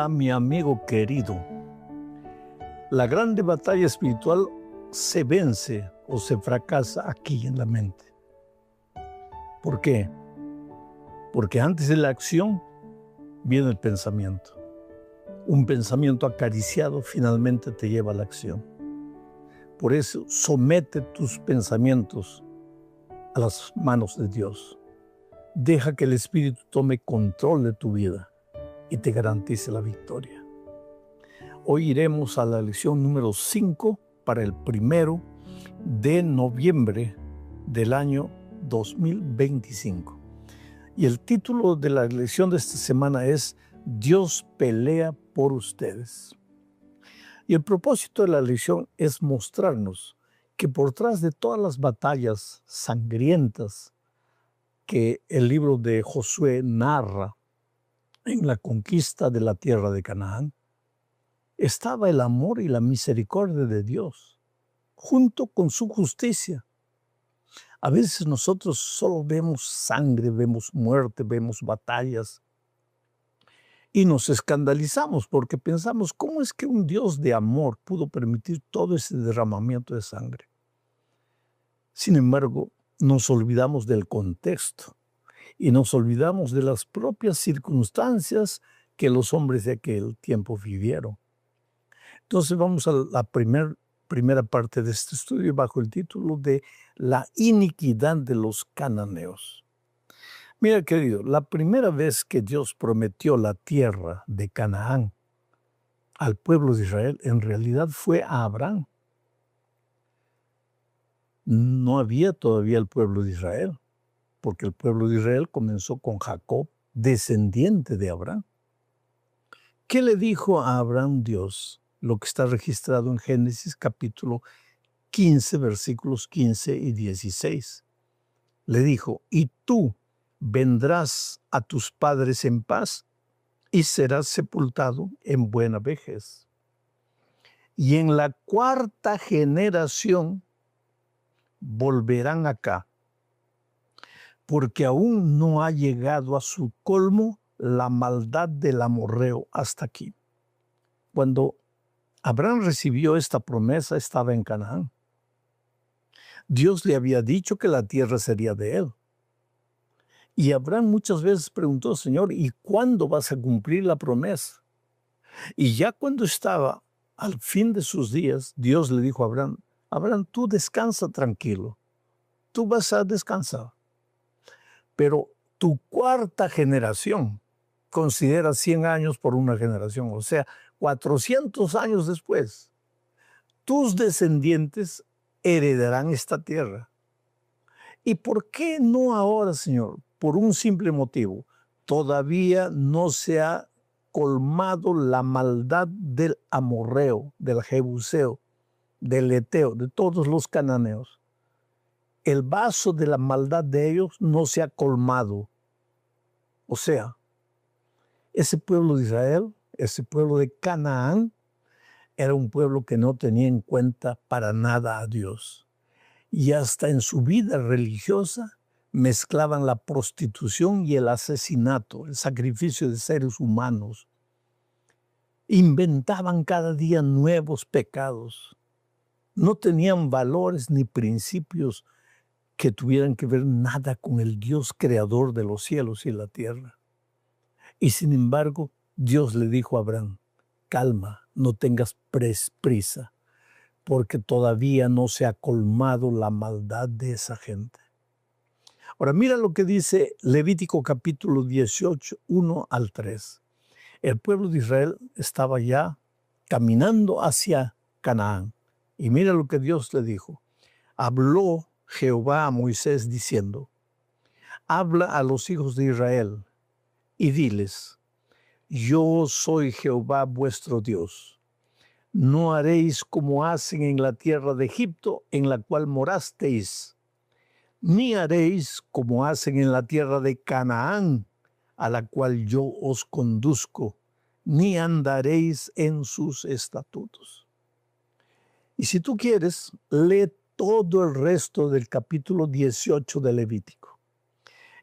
Hola, mi amigo querido. La grande batalla espiritual se vence o se fracasa aquí en la mente. ¿Por qué? Porque antes de la acción viene el pensamiento. Un pensamiento acariciado finalmente te lleva a la acción. Por eso, somete tus pensamientos a las manos de Dios. Deja que el Espíritu tome control de tu vida y te garantice la victoria. Hoy iremos a la lección número 5 para el 1 de noviembre del año 2025. Y el título de la lección de esta semana es Dios pelea por ustedes. Y el propósito de la lección es mostrarnos que por detrás de todas las batallas sangrientas que el libro de Josué narra en la conquista de la tierra de Canaán, estaba el amor y la misericordia de Dios, junto con su justicia. A veces nosotros solo vemos sangre, vemos muerte, vemos batallas, y nos escandalizamos porque pensamos, ¿cómo es que un Dios de amor pudo permitir todo ese derramamiento de sangre? Sin embargo, nos olvidamos del contexto y nos olvidamos de las propias circunstancias que los hombres de aquel tiempo vivieron. Entonces vamos a la primera parte de este estudio bajo el título de la iniquidad de los cananeos. Mira, querido, la primera vez que Dios prometió la tierra de Canaán al pueblo de Israel, en realidad fue a Abraham. No había todavía el pueblo de Israel, porque el pueblo de Israel comenzó con Jacob, descendiente de Abraham. ¿Qué le dijo a Abraham Dios? Lo que está registrado en Génesis capítulo 15, versículos 15 y 16. Le dijo, y tú vendrás a tus padres en paz y serás sepultado en buena vejez. Y en la cuarta generación volverán acá, porque aún no ha llegado a su colmo la maldad del amorreo hasta aquí. Cuando Abraham recibió esta promesa, estaba en Canaán. Dios le había dicho que la tierra sería de él. Y Abraham muchas veces preguntó, Señor, ¿y cuándo vas a cumplir la promesa? Y ya cuando estaba al fin de sus días, Dios le dijo a Abraham, Abraham, tú descansa tranquilo, tú vas a descansar. Pero tu cuarta generación considera 100 años por una generación, o sea, 400 años después, tus descendientes heredarán esta tierra. ¿Y por qué no ahora, Señor? Por un simple motivo. Todavía no se ha colmado la maldad del amorreo, del jebuseo, del eteo, de todos los cananeos. El vaso de la maldad de ellos no se ha colmado. O sea, ese pueblo de Israel, ese pueblo de Canaán, era un pueblo que no tenía en cuenta para nada a Dios. Y hasta en su vida religiosa mezclaban la prostitución y el asesinato, el sacrificio de seres humanos. Inventaban cada día nuevos pecados. No tenían valores ni principios que tuvieran que ver nada con el Dios creador de los cielos y la tierra. Y sin embargo, Dios le dijo a Abraham, calma, no tengas prisa, porque todavía no se ha colmado la maldad de esa gente. Ahora mira lo que dice Levítico capítulo 18, 1 al 3. El pueblo de Israel estaba ya caminando hacia Canaán. Y mira lo que Dios le dijo. Habló Jehová a Moisés diciendo, habla a los hijos de Israel y diles, yo soy Jehová vuestro Dios. No haréis como hacen en la tierra de Egipto, en la cual morasteis, ni haréis como hacen en la tierra de Canaán, a la cual yo os conduzco, ni andaréis en sus estatutos. Y si tú quieres, lee todo el resto del capítulo 18 de Levítico.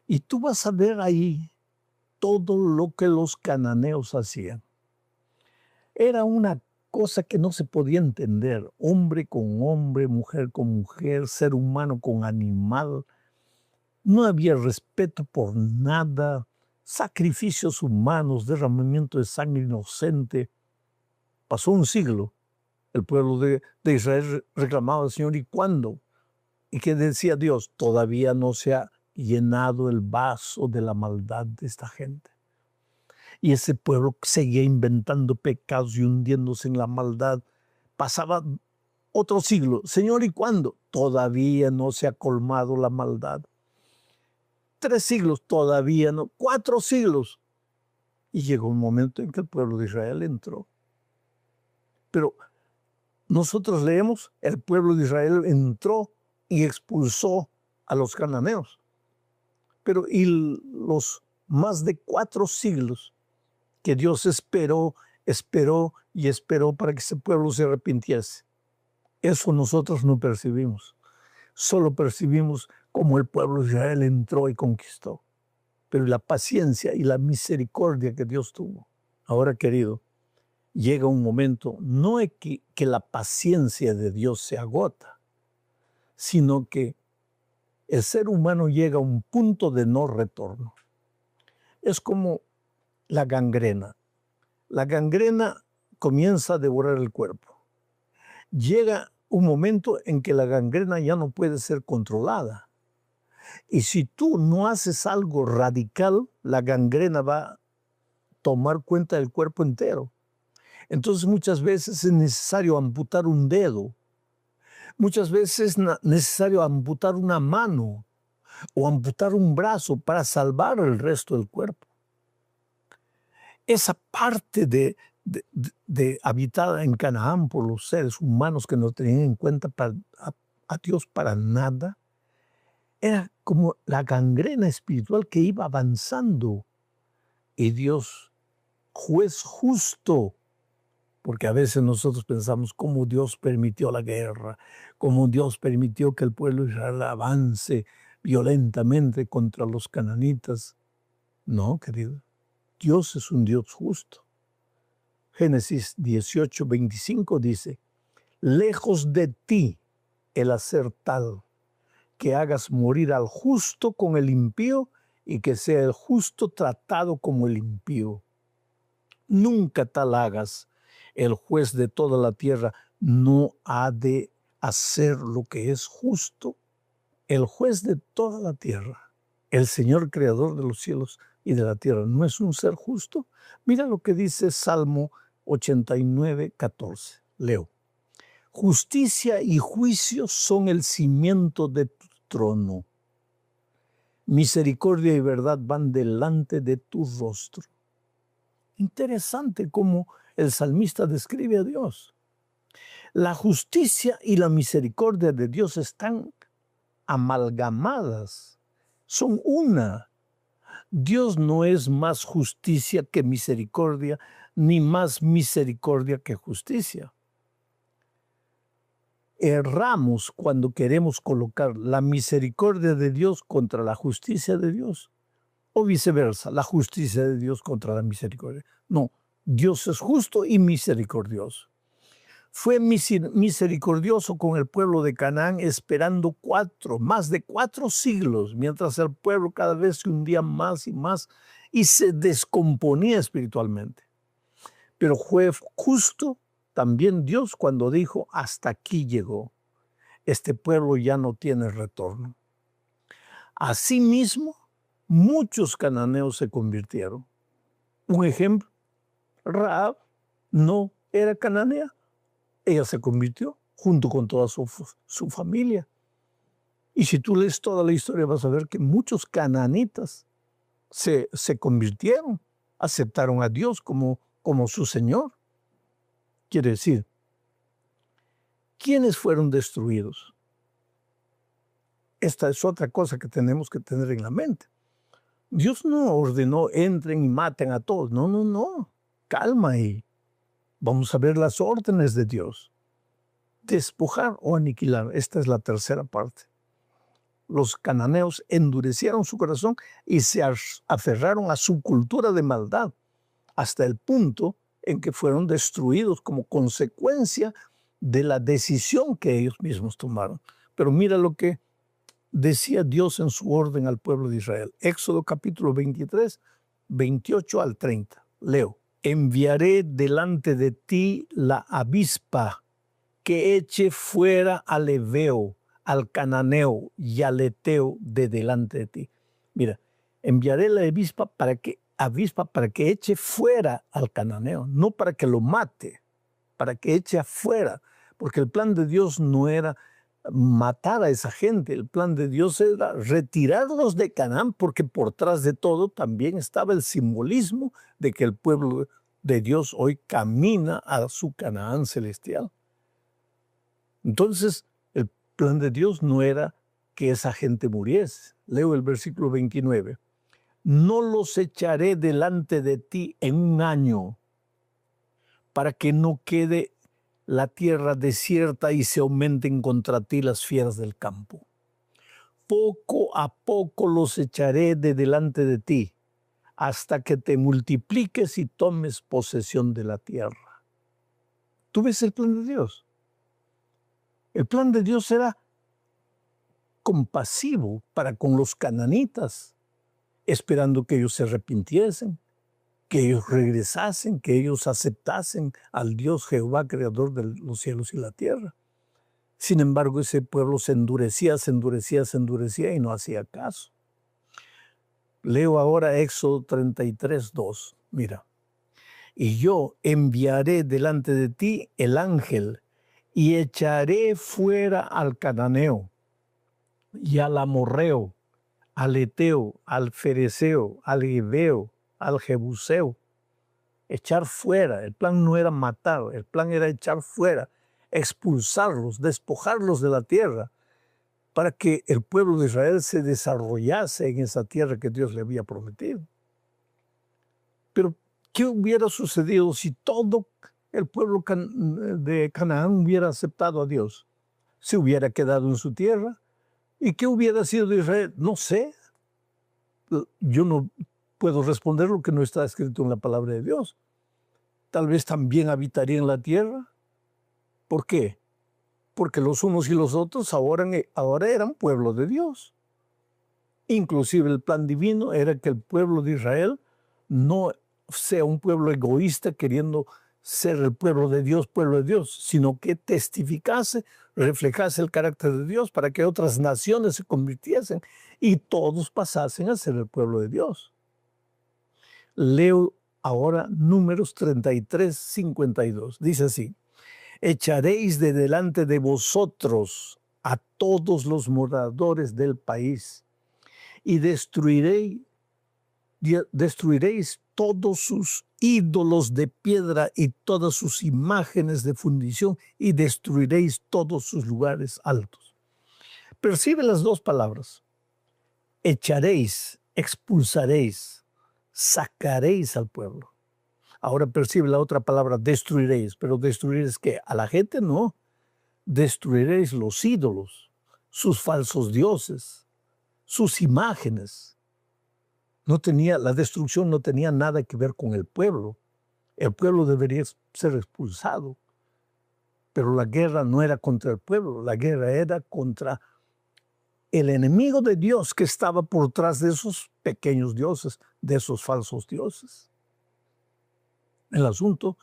Y tú vas a ver ahí todo lo que los cananeos hacían. Era una cosa que no se podía entender. Hombre con hombre, mujer con mujer, ser humano con animal. No había respeto por nada. Sacrificios humanos, derramamiento de sangre inocente. Pasó un siglo. El pueblo de Israel reclamaba al Señor, ¿y cuándo? ¿Y qué decía Dios? Todavía no se ha llenado el vaso de la maldad de esta gente. Y ese pueblo seguía inventando pecados y hundiéndose en la maldad. Pasaba otro siglo. Señor, ¿y cuándo? Todavía no se ha colmado la maldad. 3 siglos, todavía no. 4 siglos. Y llegó un momento en que el pueblo de Israel entró. Pero nosotros leemos, el pueblo de Israel entró y expulsó a los cananeos. Pero y los más de 4 siglos que Dios esperó y esperó para que ese pueblo se arrepintiese. Eso nosotros no percibimos. Solo percibimos cómo el pueblo de Israel entró y conquistó. Pero la paciencia y la misericordia que Dios tuvo. Ahora, querido, llega un momento, no es que la paciencia de Dios se agota, sino que el ser humano llega a un punto de no retorno. Es como la gangrena. La gangrena comienza a devorar el cuerpo. Llega un momento en que la gangrena ya no puede ser controlada. Y si tú no haces algo radical, la gangrena va a tomar cuenta del cuerpo entero. Entonces muchas veces es necesario amputar un dedo. Muchas veces es necesario amputar una mano o amputar un brazo para salvar el resto del cuerpo. Esa parte de habitada en Canaán por los seres humanos que no tenían en cuenta a Dios para nada, era como la gangrena espiritual que iba avanzando. Y Dios, juez justo, porque a veces nosotros pensamos cómo Dios permitió la guerra, cómo Dios permitió que el pueblo de Israel avance violentamente contra los cananitas. No, querido, Dios es un Dios justo. Génesis 18:25 dice, lejos de ti el hacer tal, que hagas morir al justo con el impío y que sea el justo tratado como el impío. Nunca tal hagas. El juez de toda la tierra no ha de hacer lo que es justo. El juez de toda la tierra, el Señor creador de los cielos y de la tierra, ¿no es un ser justo? Mira lo que dice Salmo 89:14. Leo. Justicia y juicio son el cimiento de tu trono. Misericordia y verdad van delante de tu rostro. Interesante cómo el salmista describe a Dios. La justicia y la misericordia de Dios están amalgamadas. Son una. Dios no es más justicia que misericordia, ni más misericordia que justicia. Erramos cuando queremos colocar la misericordia de Dios contra la justicia de Dios, o viceversa, la justicia de Dios contra la misericordia. No, Dios es justo y misericordioso. Fue misericordioso con el pueblo de Canaán esperando más de 4 siglos, mientras el pueblo cada vez se hundía más y más y se descomponía espiritualmente. Pero fue justo también Dios cuando dijo, hasta aquí llegó. Este pueblo ya no tiene retorno. Asimismo, muchos cananeos se convirtieron. Un ejemplo, Rahab no era cananea. Ella se convirtió junto con toda su familia. Y si tú lees toda la historia vas a ver que muchos cananitas se convirtieron, aceptaron a Dios como su Señor. Quiere decir, ¿quiénes fueron destruidos? Esta es otra cosa que tenemos que tener en la mente. Dios no ordenó entren y maten a todos. No, no, no. Calma ahí. Vamos a ver las órdenes de Dios. Despojar o aniquilar. Esta es la tercera parte. Los cananeos endurecieron su corazón y se aferraron a su cultura de maldad hasta el punto en que fueron destruidos como consecuencia de la decisión que ellos mismos tomaron. Pero mira lo que decía Dios en su orden al pueblo de Israel. Éxodo capítulo 23, 28 al 30. Leo. Enviaré delante de ti la avispa que eche fuera al heveo, al cananeo y al eteo de delante de ti. Mira, enviaré la avispa para que eche fuera al cananeo, no para que lo mate, para que eche afuera, porque el plan de Dios no era matar a esa gente, el plan de Dios era retirarlos de Canaán, porque por tras de todo también estaba el simbolismo de que el pueblo de Dios hoy camina a su Canaán celestial. Entonces, el plan de Dios no era que esa gente muriese. Leo el versículo 29. No los echaré delante de ti en un año, para que no quede la tierra desierta y se aumenten contra ti las fieras del campo. Poco a poco los echaré de delante de ti, hasta que te multipliques y tomes posesión de la tierra. ¿Tú ves el plan de Dios? El plan de Dios era compasivo para con los cananitas, esperando que ellos se arrepintiesen, que ellos regresasen, que ellos aceptasen al Dios Jehová, creador de los cielos y la tierra. Sin embargo, ese pueblo se endurecía y no hacía caso. Leo ahora Éxodo 33, 2. Mira. Y yo enviaré delante de ti el ángel y echaré fuera al cananeo y al amorreo, al eteo, al fereceo, al hiveo, al jebuseo. Echar fuera. El plan no era matar, el plan era echar fuera, expulsarlos, despojarlos de la tierra, para que el pueblo de Israel se desarrollase en esa tierra que Dios le había prometido. Pero, ¿qué hubiera sucedido si todo el pueblo de Canaán hubiera aceptado a Dios? ¿Se hubiera quedado en su tierra? ¿Y qué hubiera sido de Israel? No sé. Yo no puedo responder lo que no está escrito en la palabra de Dios. Tal vez también habitaría en la tierra. ¿Por qué? Porque los unos y los otros ahora eran pueblo de Dios. Inclusive el plan divino era que el pueblo de Israel no sea un pueblo egoísta queriendo ser el pueblo de Dios, sino que testificase, reflejase el carácter de Dios para que otras naciones se convirtiesen y todos pasasen a ser el pueblo de Dios. Leo ahora Números 33, 52. Dice así. Echaréis de delante de vosotros a todos los moradores del país y destruiréis todos sus ídolos de piedra y todas sus imágenes de fundición y destruiréis todos sus lugares altos. Percibe las dos palabras. Echaréis, expulsaréis, sacaréis al pueblo. Ahora percibe la otra palabra, destruiréis. Pero destruiréis ¿qué? A la gente no. Destruiréis los ídolos, sus falsos dioses, sus imágenes. La destrucción no tenía nada que ver con el pueblo. El pueblo debería ser expulsado. Pero la guerra no era contra el pueblo, la guerra era contra el enemigo de Dios que estaba por detrás de esos pequeños dioses, de esos falsos dioses. El asunto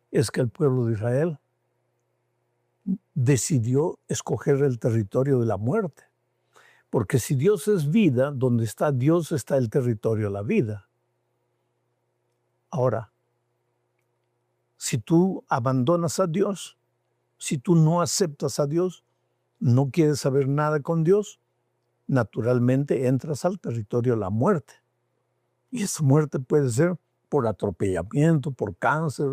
es que el pueblo de Israel decidió escoger el territorio de la muerte. Porque si Dios es vida, donde está Dios está el territorio de la vida. Ahora, si tú abandonas a Dios, si tú no aceptas a Dios, no quieres saber nada con Dios, naturalmente entras al territorio de la muerte. Y esa muerte puede ser por atropellamiento, por cáncer,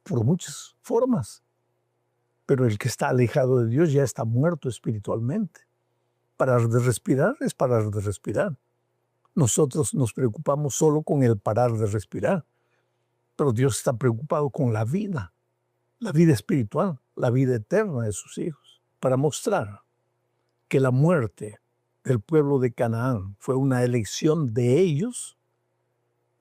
por muchas formas. Pero el que está alejado de Dios ya está muerto espiritualmente. Parar de respirar es parar de respirar. Nosotros nos preocupamos solo con el parar de respirar. Pero Dios está preocupado con la vida espiritual, la vida eterna de sus hijos, para mostrar que la muerte del pueblo de Canaán fue una elección de ellos.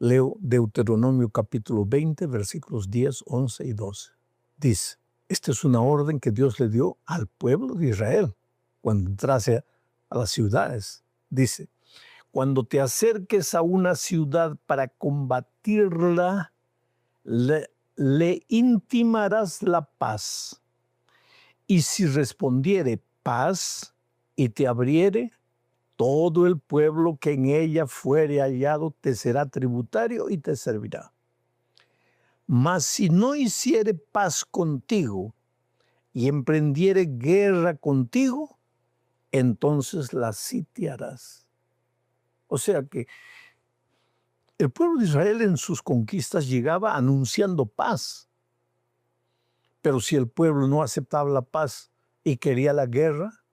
Leo Deuteronomio capítulo 20, versículos 10, 11 y 12. Dice, esta es una orden que Dios le dio al pueblo de Israel cuando entrase a las ciudades. Dice, cuando te acerques a una ciudad para combatirla, le intimarás la paz. Y si respondiere paz y te abriere, todo el pueblo que en ella fuere hallado te será tributario y te servirá. Mas si no hiciere paz contigo y emprendiere guerra contigo, entonces la sitiarás. O sea que el pueblo de Israel en sus conquistas llegaba anunciando paz. Pero si el pueblo no aceptaba la paz y quería la guerra,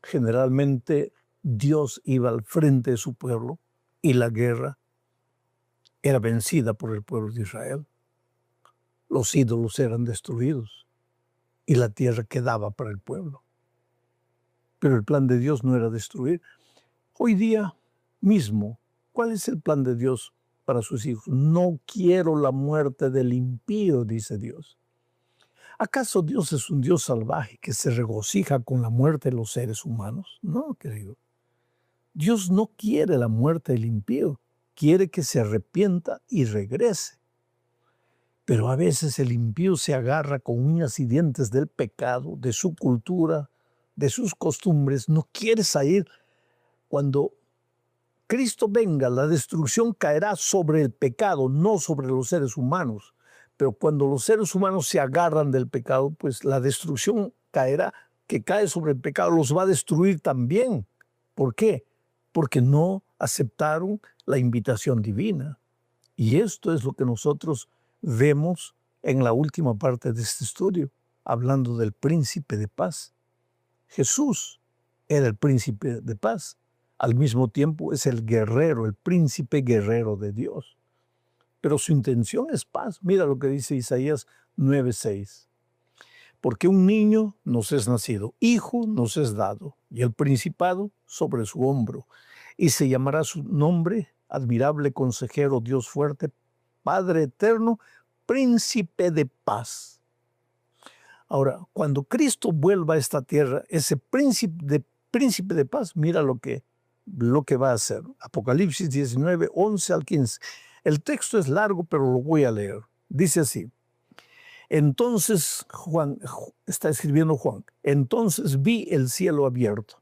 generalmente Dios iba al frente de su pueblo y la guerra era vencida por el pueblo de Israel. Los ídolos eran destruidos y la tierra quedaba para el pueblo. Pero el plan de Dios no era destruir. Hoy día mismo, ¿cuál es el plan de Dios para sus hijos? No quiero la muerte del impío, dice Dios. ¿Acaso Dios es un Dios salvaje que se regocija con la muerte de los seres humanos? No, querido. Dios no quiere la muerte del impío, quiere que se arrepienta y regrese. Pero a veces el impío se agarra con uñas y dientes del pecado, de su cultura, de sus costumbres, no quiere salir. Cuando Cristo venga, la destrucción caerá sobre el pecado, no sobre los seres humanos. Pero cuando los seres humanos se agarran del pecado, pues la destrucción caerá, que cae sobre el pecado, los va a destruir también. ¿Por qué? Porque no aceptaron la invitación divina. Y esto es lo que nosotros vemos en la última parte de este estudio, hablando del príncipe de paz. Jesús era el príncipe de paz. Al mismo tiempo es el guerrero, el príncipe guerrero de Dios. Pero su intención es paz. Mira lo que dice Isaías 9:6. Porque un niño nos es nacido, hijo nos es dado, y el principado sobre su hombro. Y se llamará su nombre, admirable consejero, Dios fuerte, Padre eterno, príncipe de paz. Ahora, cuando Cristo vuelva a esta tierra, ese príncipe de paz, mira lo que va a hacer. Apocalipsis 19, 11 al 15. El texto es largo, pero lo voy a leer. Dice así. Entonces, está escribiendo Juan, entonces vi el cielo abierto,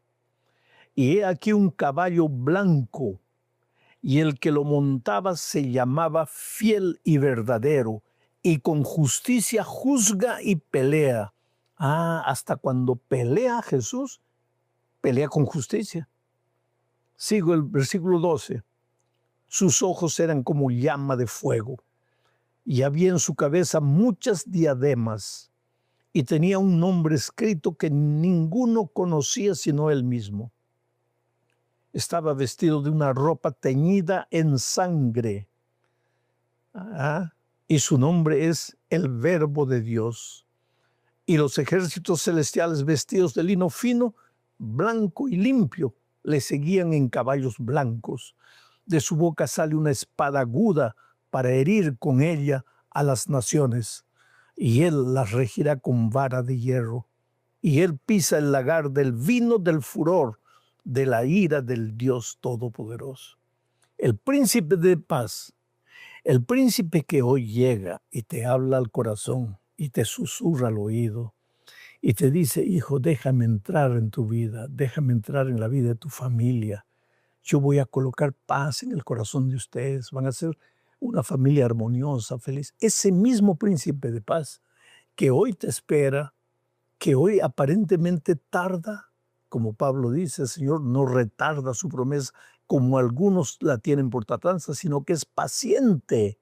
y he aquí un caballo blanco, y el que lo montaba se llamaba Fiel y Verdadero, y con justicia juzga y pelea. Hasta cuando pelea Jesús, pelea con justicia. Sigo el versículo 12. Sus ojos eran como llama de fuego, y había en su cabeza muchas diademas, y tenía un nombre escrito que ninguno conocía sino él mismo. Estaba vestido de una ropa teñida en sangre, y su nombre es el Verbo de Dios. Y los ejércitos celestiales vestidos de lino fino, blanco y limpio, le seguían en caballos blancos. De su boca sale una espada aguda para herir con ella a las naciones, y él las regirá con vara de hierro. Y él pisa el lagar del vino del furor, de la ira del Dios Todopoderoso. El príncipe de paz, el príncipe que hoy llega y te habla al corazón y te susurra al oído y te dice, hijo, déjame entrar en tu vida, déjame entrar en la vida de tu familia. Yo voy a colocar paz en el corazón de ustedes, van a ser una familia armoniosa, feliz. Ese mismo príncipe de paz que hoy te espera, que hoy aparentemente tarda, como Pablo dice, el Señor no retarda su promesa como algunos la tienen por tardanza, sino que es paciente.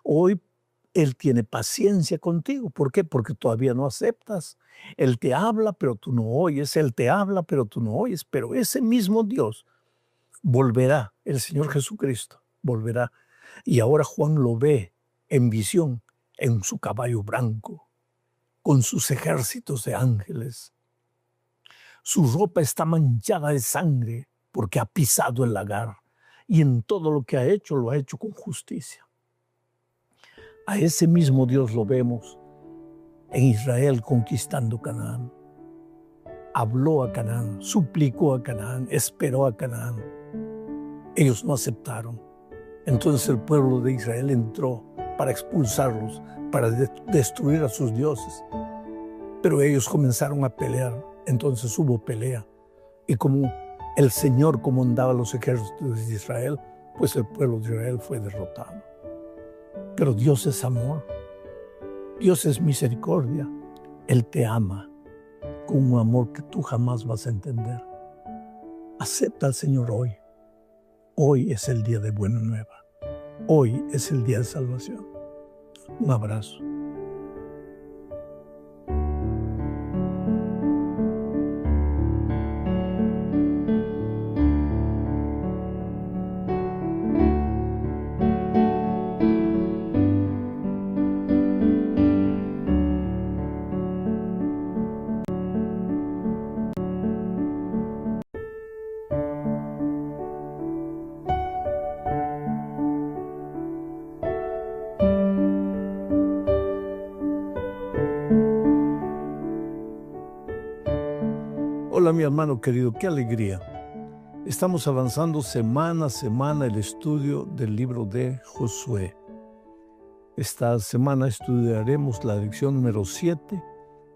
Hoy Él tiene paciencia contigo. ¿Por qué? Porque todavía no aceptas. Él te habla, pero tú no oyes. Él te habla, pero tú no oyes. Pero ese mismo Dios volverá, el Señor Jesucristo volverá. Y ahora Juan lo ve en visión, en su caballo blanco, con sus ejércitos de ángeles. Su ropa está manchada de sangre porque ha pisado el lagar. y en todo lo que ha hecho, lo ha hecho con justicia. A ese mismo Dios lo vemos en Israel conquistando Canaán. Habló a Canaán, suplicó a Canaán, esperó a Canaán. Ellos no aceptaron. Entonces el pueblo de Israel entró para expulsarlos, para destruir a sus dioses. Pero ellos comenzaron a pelear, entonces hubo pelea. Y como el Señor comandaba los ejércitos de Israel, pues el pueblo de Israel fue derrotado. Pero Dios es amor, Dios es misericordia. Él te ama con un amor que tú jamás vas a entender. Acepta al Señor hoy. Hoy es el día de buena nueva. Hoy es el día de salvación. Un abrazo. Hola mi hermano querido, qué alegría. Estamos avanzando semana a semana el estudio del libro de Josué. Esta semana estudiaremos la lección número 7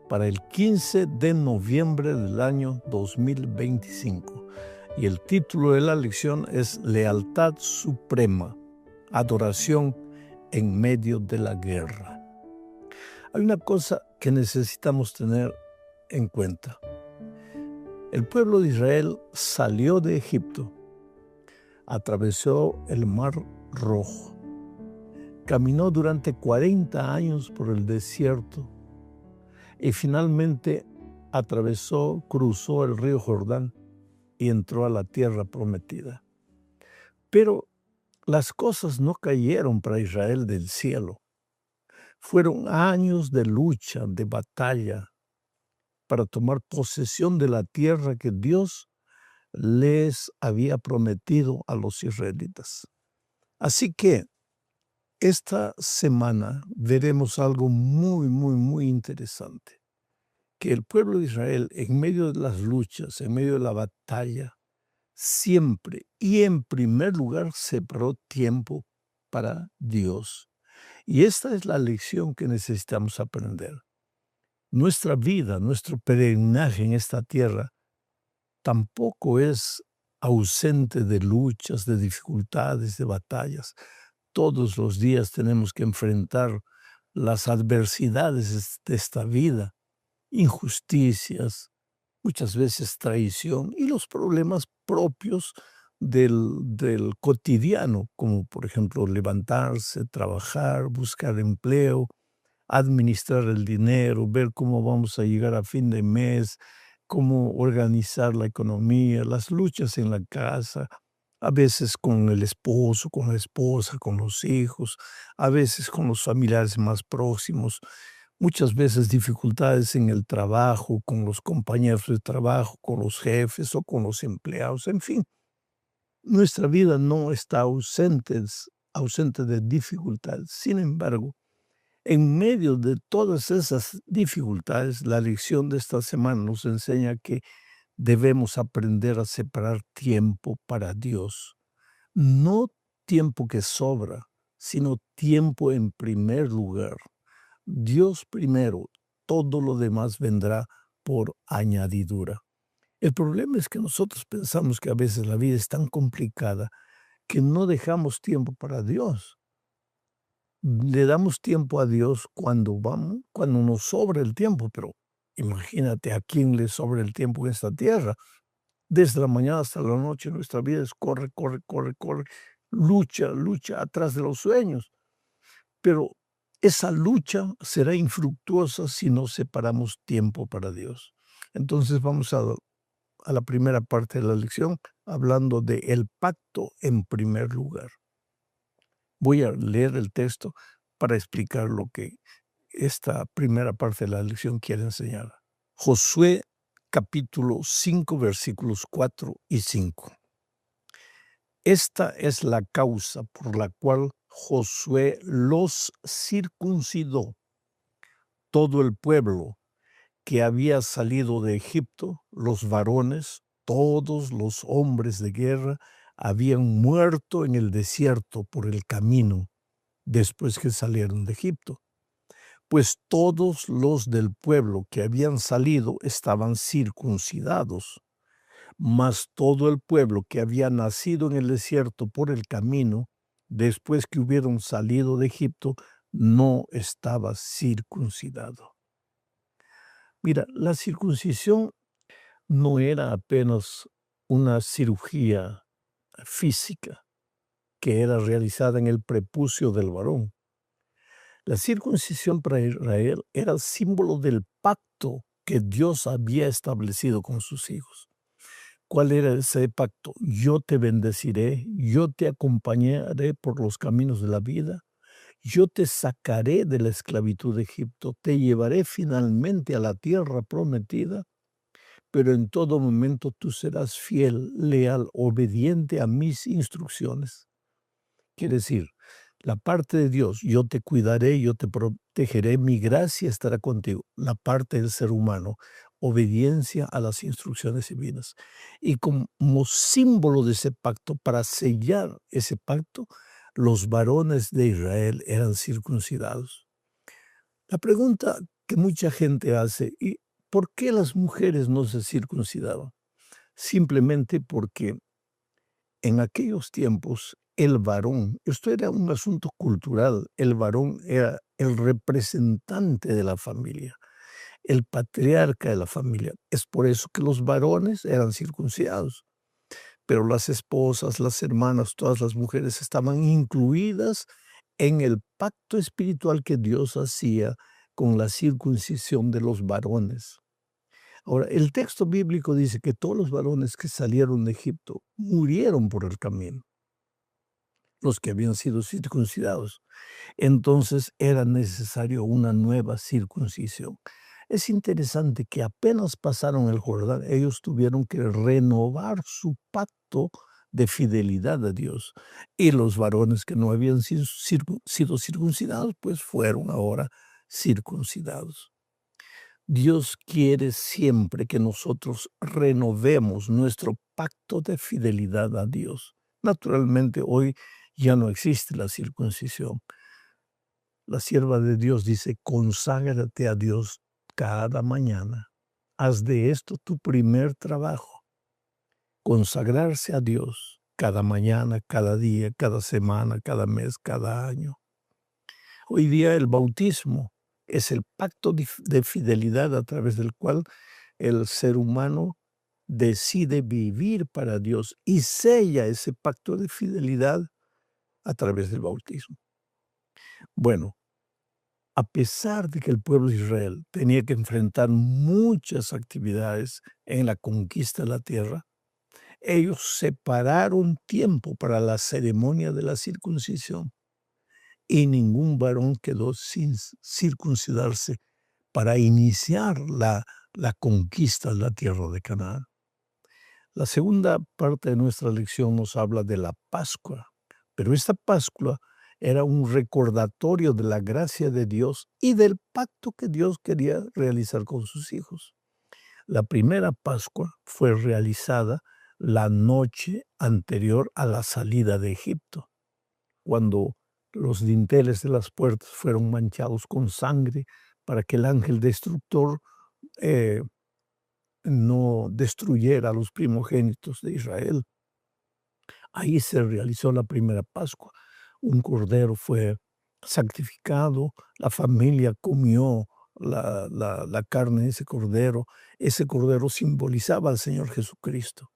para el 15 de noviembre del año 2025. Y el título de la lección es Lealtad Suprema, Adoración en medio de la guerra. Hay una cosa que necesitamos tener en cuenta. El pueblo de Israel salió de Egipto, atravesó el Mar Rojo, caminó durante 40 años por el desierto y finalmente cruzó el río Jordán y entró a la tierra prometida. Pero las cosas no cayeron para Israel del cielo. Fueron años de lucha, de batalla, para tomar posesión de la tierra que Dios les había prometido a los israelitas. Así que esta semana veremos algo muy, muy, muy interesante. Que el pueblo de Israel, en medio de las luchas, en medio de la batalla, siempre y en primer lugar separó tiempo para Dios. Y esta es la lección que necesitamos aprender. Nuestra vida, nuestro peregrinaje en esta tierra tampoco es ausente de luchas, de dificultades, de batallas. Todos los días tenemos que enfrentar las adversidades de esta vida, injusticias, muchas veces traición y los problemas propios del cotidiano, como por ejemplo levantarse, trabajar, buscar empleo, administrar el dinero, ver cómo vamos a llegar a fin de mes, cómo organizar la economía, las luchas en la casa, a veces con el esposo, con la esposa, con los hijos, a veces con los familiares más próximos, muchas veces dificultades en el trabajo, con los compañeros de trabajo, con los jefes o con los empleados, en fin. Nuestra vida no está ausente de dificultades. Sin embargo, en medio de todas esas dificultades, la lección de esta semana nos enseña que debemos aprender a separar tiempo para Dios. No tiempo que sobra, sino tiempo en primer lugar. Dios primero, todo lo demás vendrá por añadidura. El problema es que nosotros pensamos que a veces la vida es tan complicada que no dejamos tiempo para Dios. Le damos tiempo a Dios cuando nos sobra el tiempo, pero imagínate a quién le sobra el tiempo en esta tierra. Desde la mañana hasta la noche nuestra vida es corre, corre, corre, corre, lucha, lucha atrás de los sueños. Pero esa lucha será infructuosa si no separamos tiempo para Dios. Entonces vamos a la primera parte de la lección hablando de el pacto en primer lugar. Voy a leer el texto para explicar lo que esta primera parte de la lección quiere enseñar. Josué capítulo 5 versículos 4 y 5. Esta es la causa por la cual Josué los circuncidó. Todo el pueblo que había salido de Egipto, los varones, todos los hombres de guerra, habían muerto en el desierto por el camino después que salieron de Egipto. Pues todos los del pueblo que habían salido estaban circuncidados, mas todo el pueblo que había nacido en el desierto por el camino, después que hubieron salido de Egipto, no estaba circuncidado. Mira, la circuncisión no era apenas una cirugía física que era realizada en el prepucio del varón. La circuncisión para Israel era símbolo del pacto que Dios había establecido con sus hijos. ¿Cuál era ese pacto? Yo te bendeciré, yo te acompañaré por los caminos de la vida, yo te sacaré de la esclavitud de Egipto, te llevaré finalmente a la tierra prometida, pero en todo momento tú serás fiel, leal, obediente a mis instrucciones. Quiere decir, la parte de Dios, yo te cuidaré, yo te protegeré, mi gracia estará contigo. La parte del ser humano, obediencia a las instrucciones divinas. Y como símbolo de ese pacto, para sellar ese pacto, los varones de Israel eran circuncidados. La pregunta que mucha gente hace, ¿y por qué las mujeres no se circuncidaban? Simplemente porque en aquellos tiempos el varón, esto era un asunto cultural, el varón era el representante de la familia, el patriarca de la familia. Es por eso que los varones eran circuncidados, pero las esposas, las hermanas, todas las mujeres estaban incluidas en el pacto espiritual que Dios hacía con la circuncisión de los varones. Ahora, el texto bíblico dice que todos los varones que salieron de Egipto murieron por el camino, los que habían sido circuncidados. Entonces era necesario una nueva circuncisión. Es interesante que apenas pasaron el Jordán, ellos tuvieron que renovar su pacto de fidelidad a Dios. Y los varones que no habían sido circuncidados, pues fueron ahora circuncidados. Dios quiere siempre que nosotros renovemos nuestro pacto de fidelidad a Dios. Naturalmente, hoy ya no existe la circuncisión. La sierva de Dios dice, conságrate a Dios cada mañana. Haz de esto tu primer trabajo. Consagrarse a Dios cada mañana, cada día, cada semana, cada mes, cada año. Hoy día el bautismo es el pacto de fidelidad a través del cual el ser humano decide vivir para Dios y sella ese pacto de fidelidad a través del bautismo. Bueno, a pesar de que el pueblo de Israel tenía que enfrentar muchas actividades en la conquista de la tierra, ellos separaron tiempo para la ceremonia de la circuncisión y ningún varón quedó sin circuncidarse para iniciar la conquista de la tierra de Canaán. La segunda parte de nuestra lección nos habla de la Pascua, pero esta Pascua era un recordatorio de la gracia de Dios y del pacto que Dios quería realizar con sus hijos. La primera Pascua fue realizada la noche anterior a la salida de Egipto, cuando los dinteles de las puertas fueron manchados con sangre para que el ángel destructor no destruyera a los primogénitos de Israel. Ahí se realizó la primera Pascua. Un cordero fue sacrificado, la familia comió la carne de ese cordero. Ese cordero simbolizaba al Señor Jesucristo.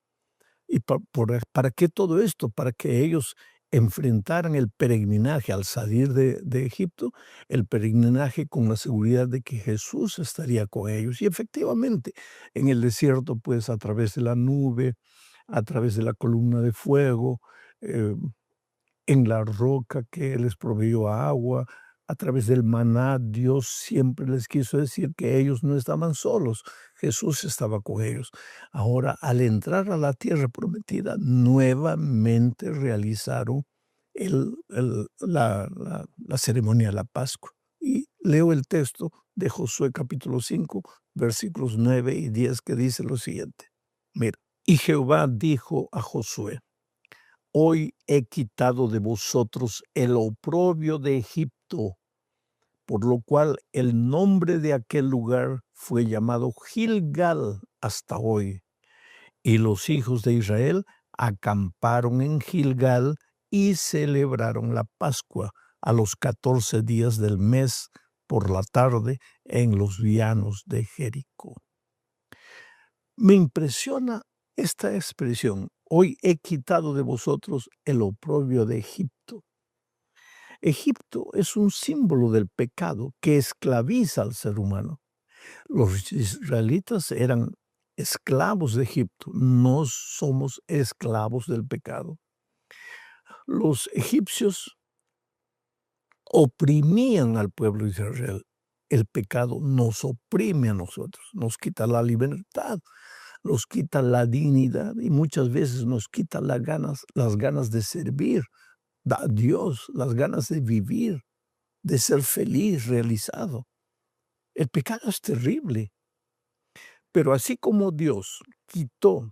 ¿Y para qué todo esto? Para que ellos enfrentaran el peregrinaje al salir de Egipto, el peregrinaje con la seguridad de que Jesús estaría con ellos. Y efectivamente, en el desierto, pues a través de la nube, a través de la columna de fuego, en la roca que les proveyó agua, A través del maná, Dios siempre les quiso decir que ellos no estaban solos. Jesús estaba con ellos. Ahora, al entrar a la tierra prometida, nuevamente realizaron la ceremonia de la Pascua. Y leo el texto de Josué capítulo 5, versículos 9 y 10, que dice lo siguiente. Mira, y Jehová dijo a Josué: Hoy he quitado de vosotros el oprobio de Egipto, por lo cual el nombre de aquel lugar fue llamado Gilgal hasta hoy. Y los hijos de Israel acamparon en Gilgal y celebraron la Pascua a los 14 días del mes por la tarde en los llanos de Jericó. Me impresiona esta expresión: hoy he quitado de vosotros el oprobio de Egipto. Egipto es un símbolo del pecado que esclaviza al ser humano. Los israelitas eran esclavos de Egipto, no somos esclavos del pecado. Los egipcios oprimían al pueblo de Israel. El pecado nos oprime a nosotros, nos quita la libertad, nos quita la dignidad y muchas veces nos quita las ganas de servir a Dios, las ganas de vivir, de ser feliz, realizado. El pecado es terrible, pero así como Dios quitó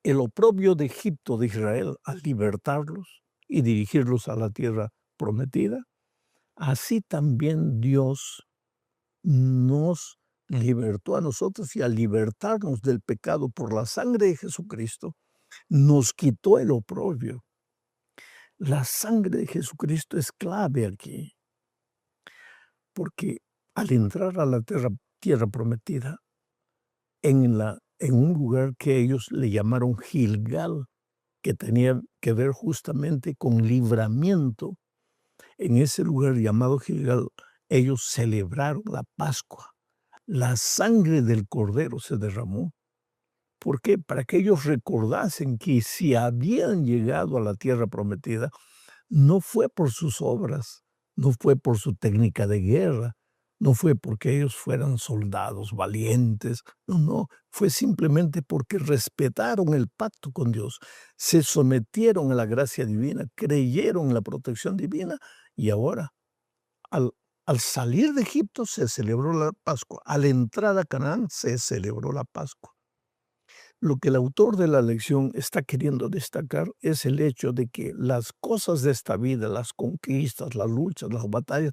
el oprobio de Egipto de Israel al libertarlos y dirigirlos a la tierra prometida, así también Dios nos libertó a nosotros, y al libertarnos del pecado por la sangre de Jesucristo, nos quitó el oprobio. La sangre de Jesucristo es clave aquí, porque al entrar a la tierra prometida, en un lugar que ellos le llamaron Gilgal, que tenía que ver justamente con libramiento, en ese lugar llamado Gilgal, ellos celebraron la Pascua. La sangre del Cordero se derramó. ¿Por qué? Para que ellos recordasen que si habían llegado a la tierra prometida, no fue por sus obras, no fue por su técnica de guerra, no fue porque ellos fueran soldados valientes, no, fue simplemente porque respetaron el pacto con Dios, se sometieron a la gracia divina, creyeron en la protección divina, y ahora, al, al salir de Egipto se celebró la Pascua, al entrar a Canaán se celebró la Pascua. Lo que el autor de la lección está queriendo destacar es el hecho de que las cosas de esta vida, las conquistas, las luchas, las batallas,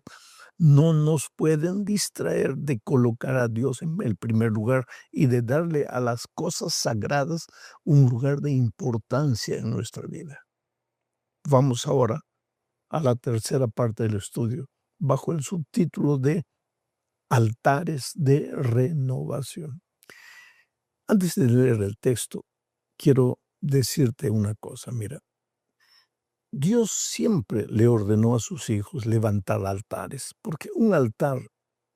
no nos pueden distraer de colocar a Dios en el primer lugar y de darle a las cosas sagradas un lugar de importancia en nuestra vida. Vamos ahora a la tercera parte del estudio, bajo el subtítulo de Altares de Renovación. Antes de leer el texto, quiero decirte una cosa. Mira, Dios siempre le ordenó a sus hijos levantar altares, porque un altar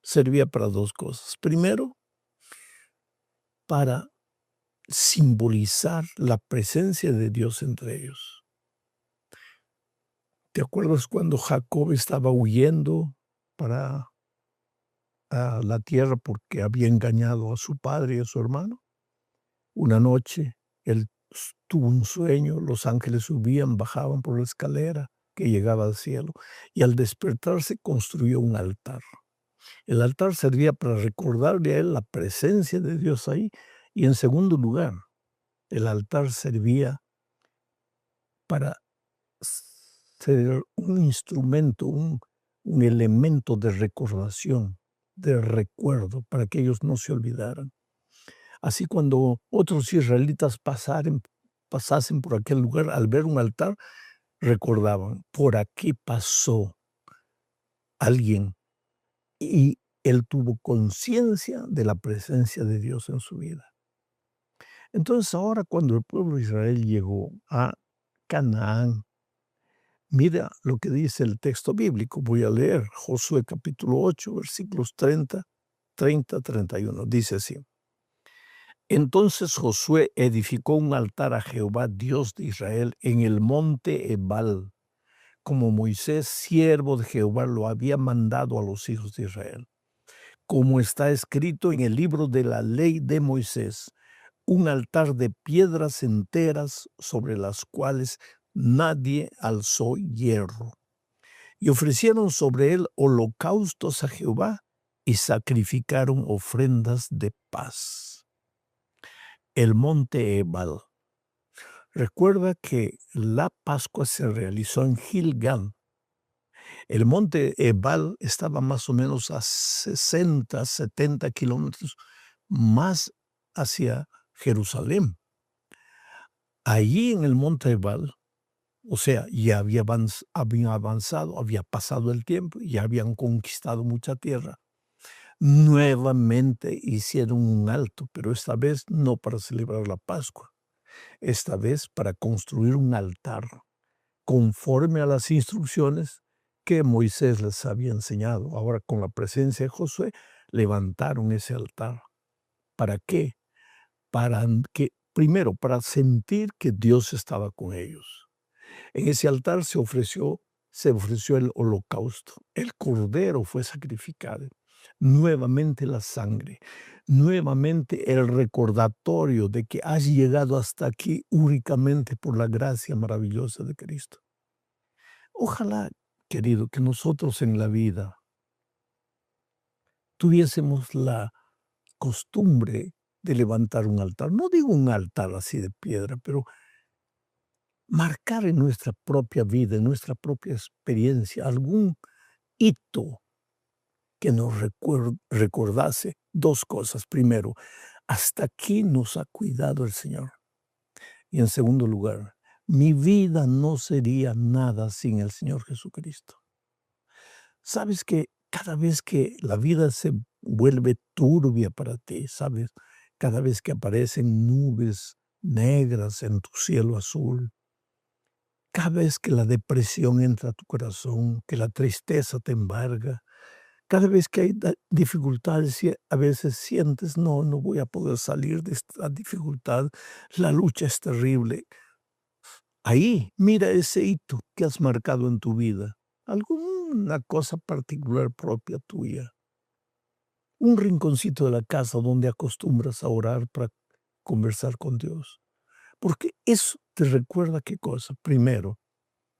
servía para dos cosas. Primero, para simbolizar la presencia de Dios entre ellos. ¿Te acuerdas cuando Jacob estaba huyendo para la tierra porque había engañado a su padre y a su hermano? Una noche él tuvo un sueño, los ángeles subían, bajaban por la escalera que llegaba al cielo, y al despertarse construyó un altar. El altar servía para recordarle a él la presencia de Dios ahí, y en segundo lugar, el altar servía para ser un instrumento, un elemento de recordación, de recuerdo, para que ellos no se olvidaran. Así, cuando otros israelitas pasasen por aquel lugar, al ver un altar, recordaban: por aquí pasó alguien y él tuvo conciencia de la presencia de Dios en su vida. Entonces, ahora, cuando el pueblo de Israel llegó a Canaán, mira lo que dice el texto bíblico. Voy a leer Josué capítulo 8, versículos 30, 31. Dice así: Entonces Josué edificó un altar a Jehová, Dios de Israel, en el monte Ebal, como Moisés, siervo de Jehová, lo había mandado a los hijos de Israel, como está escrito en el libro de la ley de Moisés, un altar de piedras enteras sobre las cuales nadie alzó hierro. Y ofrecieron sobre él holocaustos a Jehová y sacrificaron ofrendas de paz. El monte Ebal. Recuerda que la Pascua se realizó en Gilgal. El monte Ebal estaba más o menos a 60, 70 kilómetros más hacia Jerusalén. Allí en el monte Ebal, o sea, ya habían avanzado, había pasado el tiempo, ya habían conquistado mucha tierra. Nuevamente hicieron un alto, pero esta vez no para celebrar la Pascua, esta vez para construir un altar conforme a las instrucciones que Moisés les había enseñado. Ahora, con la presencia de Josué, levantaron ese altar. ¿Para qué? Primero, para sentir que Dios estaba con ellos. En ese altar se ofreció el holocausto. El cordero fue sacrificado. Nuevamente la sangre. Nuevamente el recordatorio de que has llegado hasta aquí únicamente por la gracia maravillosa de Cristo. Ojalá, querido, que nosotros en la vida tuviésemos la costumbre de levantar un altar. No digo un altar así de piedra, pero marcar en nuestra propia vida, en nuestra propia experiencia, algún hito que nos recordase dos cosas. Primero, hasta aquí nos ha cuidado el Señor. Y en segundo lugar, mi vida no sería nada sin el Señor Jesucristo. Sabes que cada vez que la vida se vuelve turbia para ti, ¿sabes? Cada vez que aparecen nubes negras en tu cielo azul, cada vez que la depresión entra a tu corazón, que la tristeza te embarga, cada vez que hay dificultades y a veces sientes, no voy a poder salir de esta dificultad, la lucha es terrible. Ahí, mira ese hito que has marcado en tu vida, alguna cosa particular propia tuya, un rinconcito de la casa donde acostumbras a orar para conversar con Dios. Porque eso te recuerda qué cosa. Primero,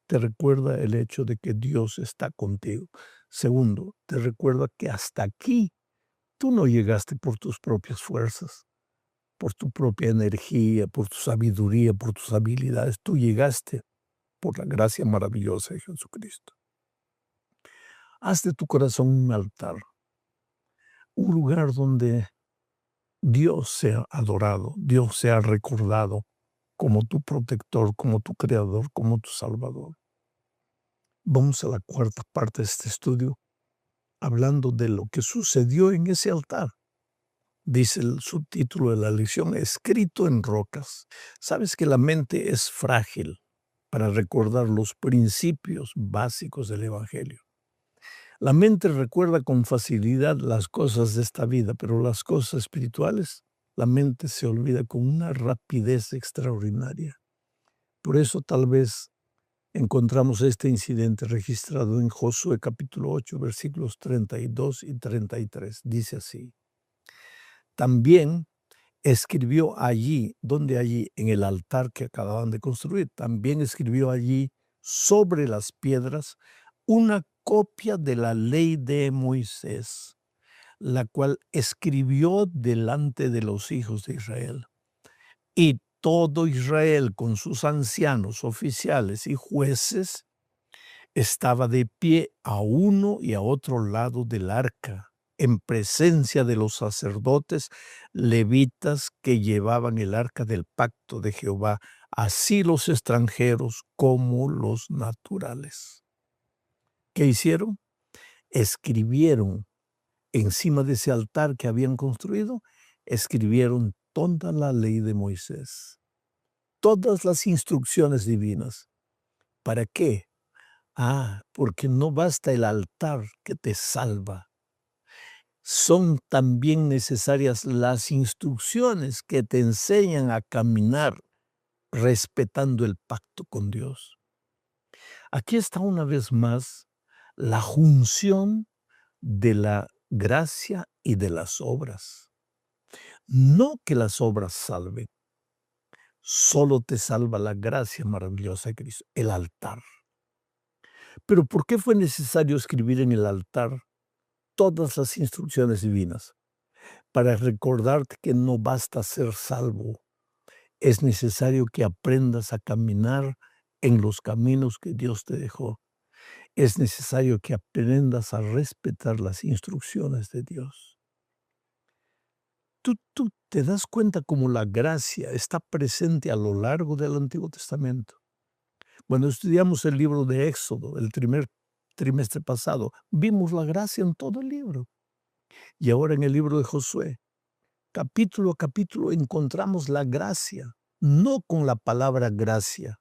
te recuerda el hecho de que Dios está contigo. Segundo, te recuerda que hasta aquí tú no llegaste por tus propias fuerzas, por tu propia energía, por tu sabiduría, por tus habilidades. Tú llegaste por la gracia maravillosa de Jesucristo. Haz de tu corazón un altar, un lugar donde Dios sea adorado, Dios sea recordado como tu protector, como tu creador, como tu salvador. Vamos a la cuarta parte de este estudio, hablando de lo que sucedió en ese altar. Dice el subtítulo de la lección, escrito en rocas. Sabes que la mente es frágil para recordar los principios básicos del Evangelio. La mente recuerda con facilidad las cosas de esta vida, pero las cosas espirituales, la mente se olvida con una rapidez extraordinaria. Por eso tal vez encontramos este incidente registrado en Josué capítulo 8, versículos 32 y 33. Dice así: también escribió allí, ¿dónde allí? En el altar que acababan de construir. También escribió allí sobre las piedras una copia de la ley de Moisés, la cual escribió delante de los hijos de Israel. Y todo Israel con sus ancianos, oficiales y jueces estaba de pie a uno y a otro lado del arca, en presencia de los sacerdotes levitas que llevaban el arca del pacto de Jehová, así los extranjeros como los naturales. ¿Qué hicieron? Escribieron encima de ese altar que habían construido, escribieron toda la ley de Moisés, todas las instrucciones divinas. ¿Para qué? Porque no basta el altar que te salva. Son también necesarias las instrucciones que te enseñan a caminar respetando el pacto con Dios. Aquí está una vez más la junción de la gracia y de las obras. No que las obras salven, solo te salva la gracia maravillosa de Cristo, el altar. Pero ¿por qué fue necesario escribir en el altar todas las instrucciones divinas? Para recordarte que no basta ser salvo, es necesario que aprendas a caminar en los caminos que Dios te dejó. Es necesario que aprendas a respetar las instrucciones de Dios. Tú te das cuenta cómo la gracia está presente a lo largo del Antiguo Testamento. Cuando estudiamos el libro de Éxodo, el primer trimestre pasado, vimos la gracia en todo el libro. Y ahora en el libro de Josué, capítulo a capítulo encontramos la gracia, no con la palabra gracia,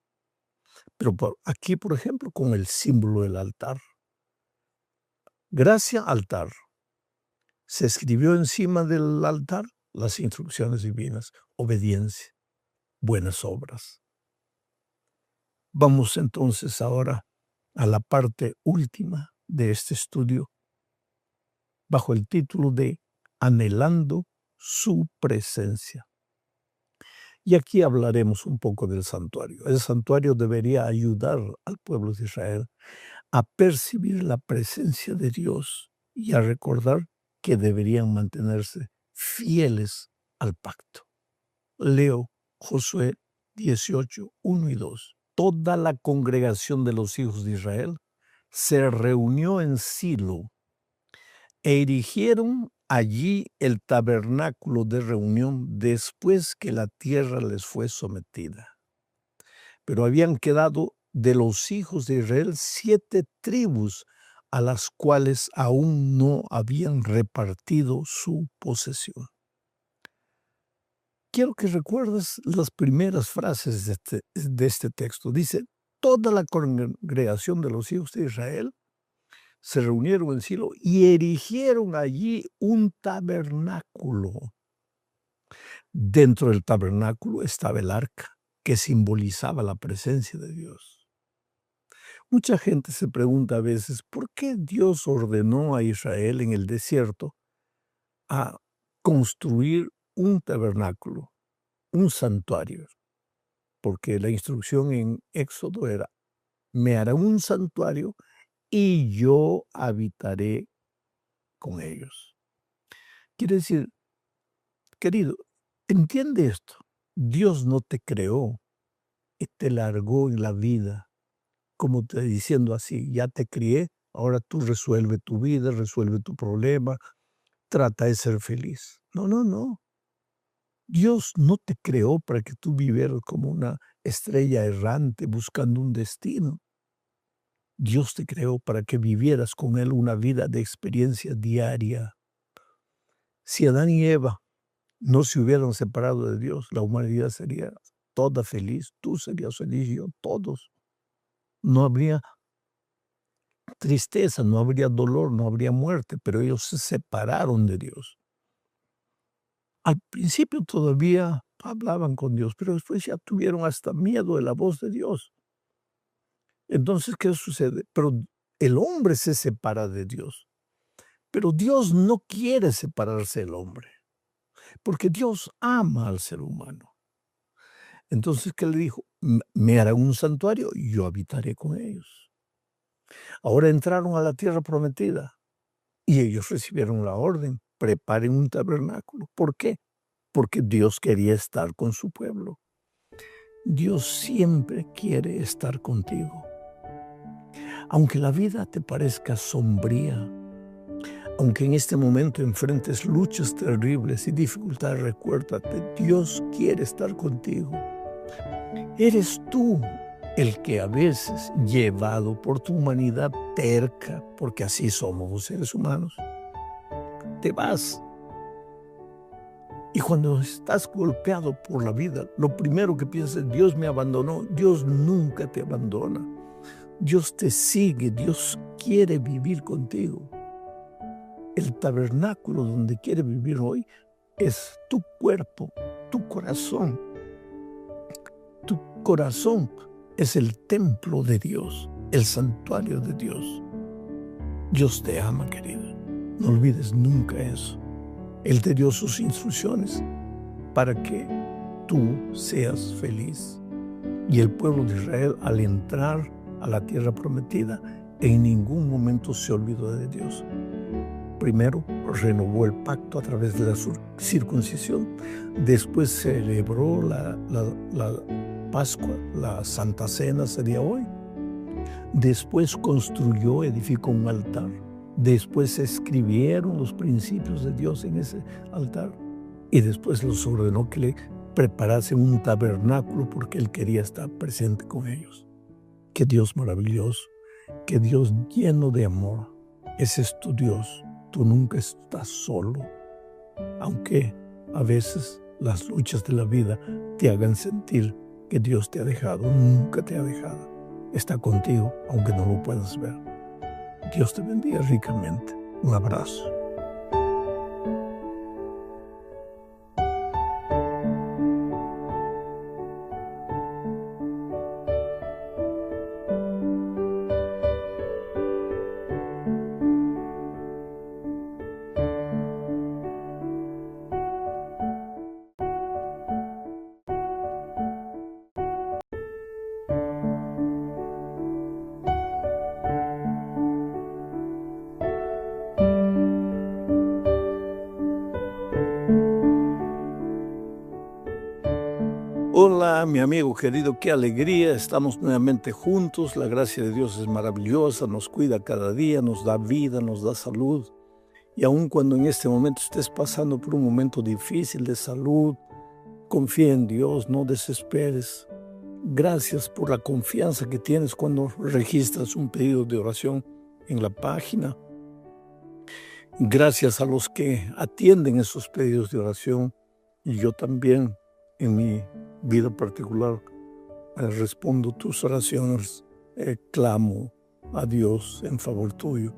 pero aquí, por ejemplo, con el símbolo del altar. Gracia, altar. Se escribió encima del altar las instrucciones divinas, obediencia, buenas obras. Vamos entonces ahora a la parte última de este estudio, bajo el título de Anhelando su presencia. Y aquí hablaremos un poco del santuario. El santuario debería ayudar al pueblo de Israel a percibir la presencia de Dios y a recordar que deberían mantenerse fieles al pacto. Leo Josué 18, 1 y 2. Toda la congregación de los hijos de Israel se reunió en Silo e erigieron allí el tabernáculo de reunión después que la tierra les fue sometida. Pero habían quedado de los hijos de Israel 7 tribus a las cuales aún no habían repartido su posesión. Quiero que recuerdes las primeras frases de este texto. Dice, toda la congregación de los hijos de Israel se reunieron en Silo y erigieron allí un tabernáculo. Dentro del tabernáculo estaba el arca, que simbolizaba la presencia de Dios. Mucha gente se pregunta a veces, ¿por qué Dios ordenó a Israel en el desierto a construir un tabernáculo, un santuario? Porque la instrucción en Éxodo era, me hará un santuario y yo habitaré con ellos. Quiere decir, querido, entiende esto. Dios no te creó y te largó en la vida, como te diciendo así, ya te crié, ahora tú resuelve tu vida, resuelve tu problema, trata de ser feliz. No, no, no. Dios no te creó para que tú vivieras como una estrella errante buscando un destino. Dios te creó para que vivieras con Él una vida de experiencia diaria. Si Adán y Eva no se hubieran separado de Dios, la humanidad sería toda feliz, tú serías feliz, yo, todos. No habría tristeza, no habría dolor, no habría muerte, pero ellos se separaron de Dios. Al principio todavía hablaban con Dios, pero después ya tuvieron hasta miedo de la voz de Dios. Entonces, ¿qué sucede? Pero el hombre se separa de Dios. Pero Dios no quiere separarse del hombre, porque Dios ama al ser humano. Entonces, ¿qué le dijo? Me hará un santuario y yo habitaré con ellos. Ahora entraron a la tierra prometida y ellos recibieron la orden, preparen un tabernáculo. ¿Por qué? Porque Dios quería estar con su pueblo. Dios siempre quiere estar contigo. Aunque la vida te parezca sombría, aunque en este momento enfrentes luchas terribles y dificultades, recuérdate, Dios quiere estar contigo. Eres tú el que a veces, llevado por tu humanidad terca, porque así somos los seres humanos, te vas. Y cuando estás golpeado por la vida, lo primero que piensas es, Dios me abandonó. Dios nunca te abandona. Dios te sigue, Dios quiere vivir contigo. El tabernáculo donde quiere vivir hoy es tu cuerpo, tu corazón. Tu corazón es el templo de Dios, el santuario de Dios. Dios te ama, querido. No olvides nunca eso. Él te dio sus instrucciones para que tú seas feliz. Y el pueblo de Israel, al entrar a la tierra prometida, en ningún momento se olvidó de Dios. Primero renovó el pacto a través de la circuncisión. Después celebró la Pascua, la Santa Cena sería hoy. Después construyó, edificó un altar. Después se escribieron los principios de Dios en ese altar. Y después los ordenó que le preparasen un tabernáculo porque Él quería estar presente con ellos. Qué Dios maravilloso, qué Dios lleno de amor. Ese es tu Dios. Tú nunca estás solo. Aunque a veces las luchas de la vida te hagan sentir que Dios te ha dejado, nunca te ha dejado. Está contigo, aunque no lo puedas ver. Dios te bendiga ricamente. Un abrazo. Hola, mi amigo querido, qué alegría, estamos nuevamente juntos, la gracia de Dios es maravillosa, nos cuida cada día, nos da vida, nos da salud. Y aun cuando en este momento estés pasando por un momento difícil de salud, confía en Dios, no desesperes. Gracias por la confianza que tienes cuando registras un pedido de oración en la página. Gracias a los que atienden esos pedidos de oración, y yo también en mi vida particular respondo tus oraciones, clamo a Dios en favor tuyo.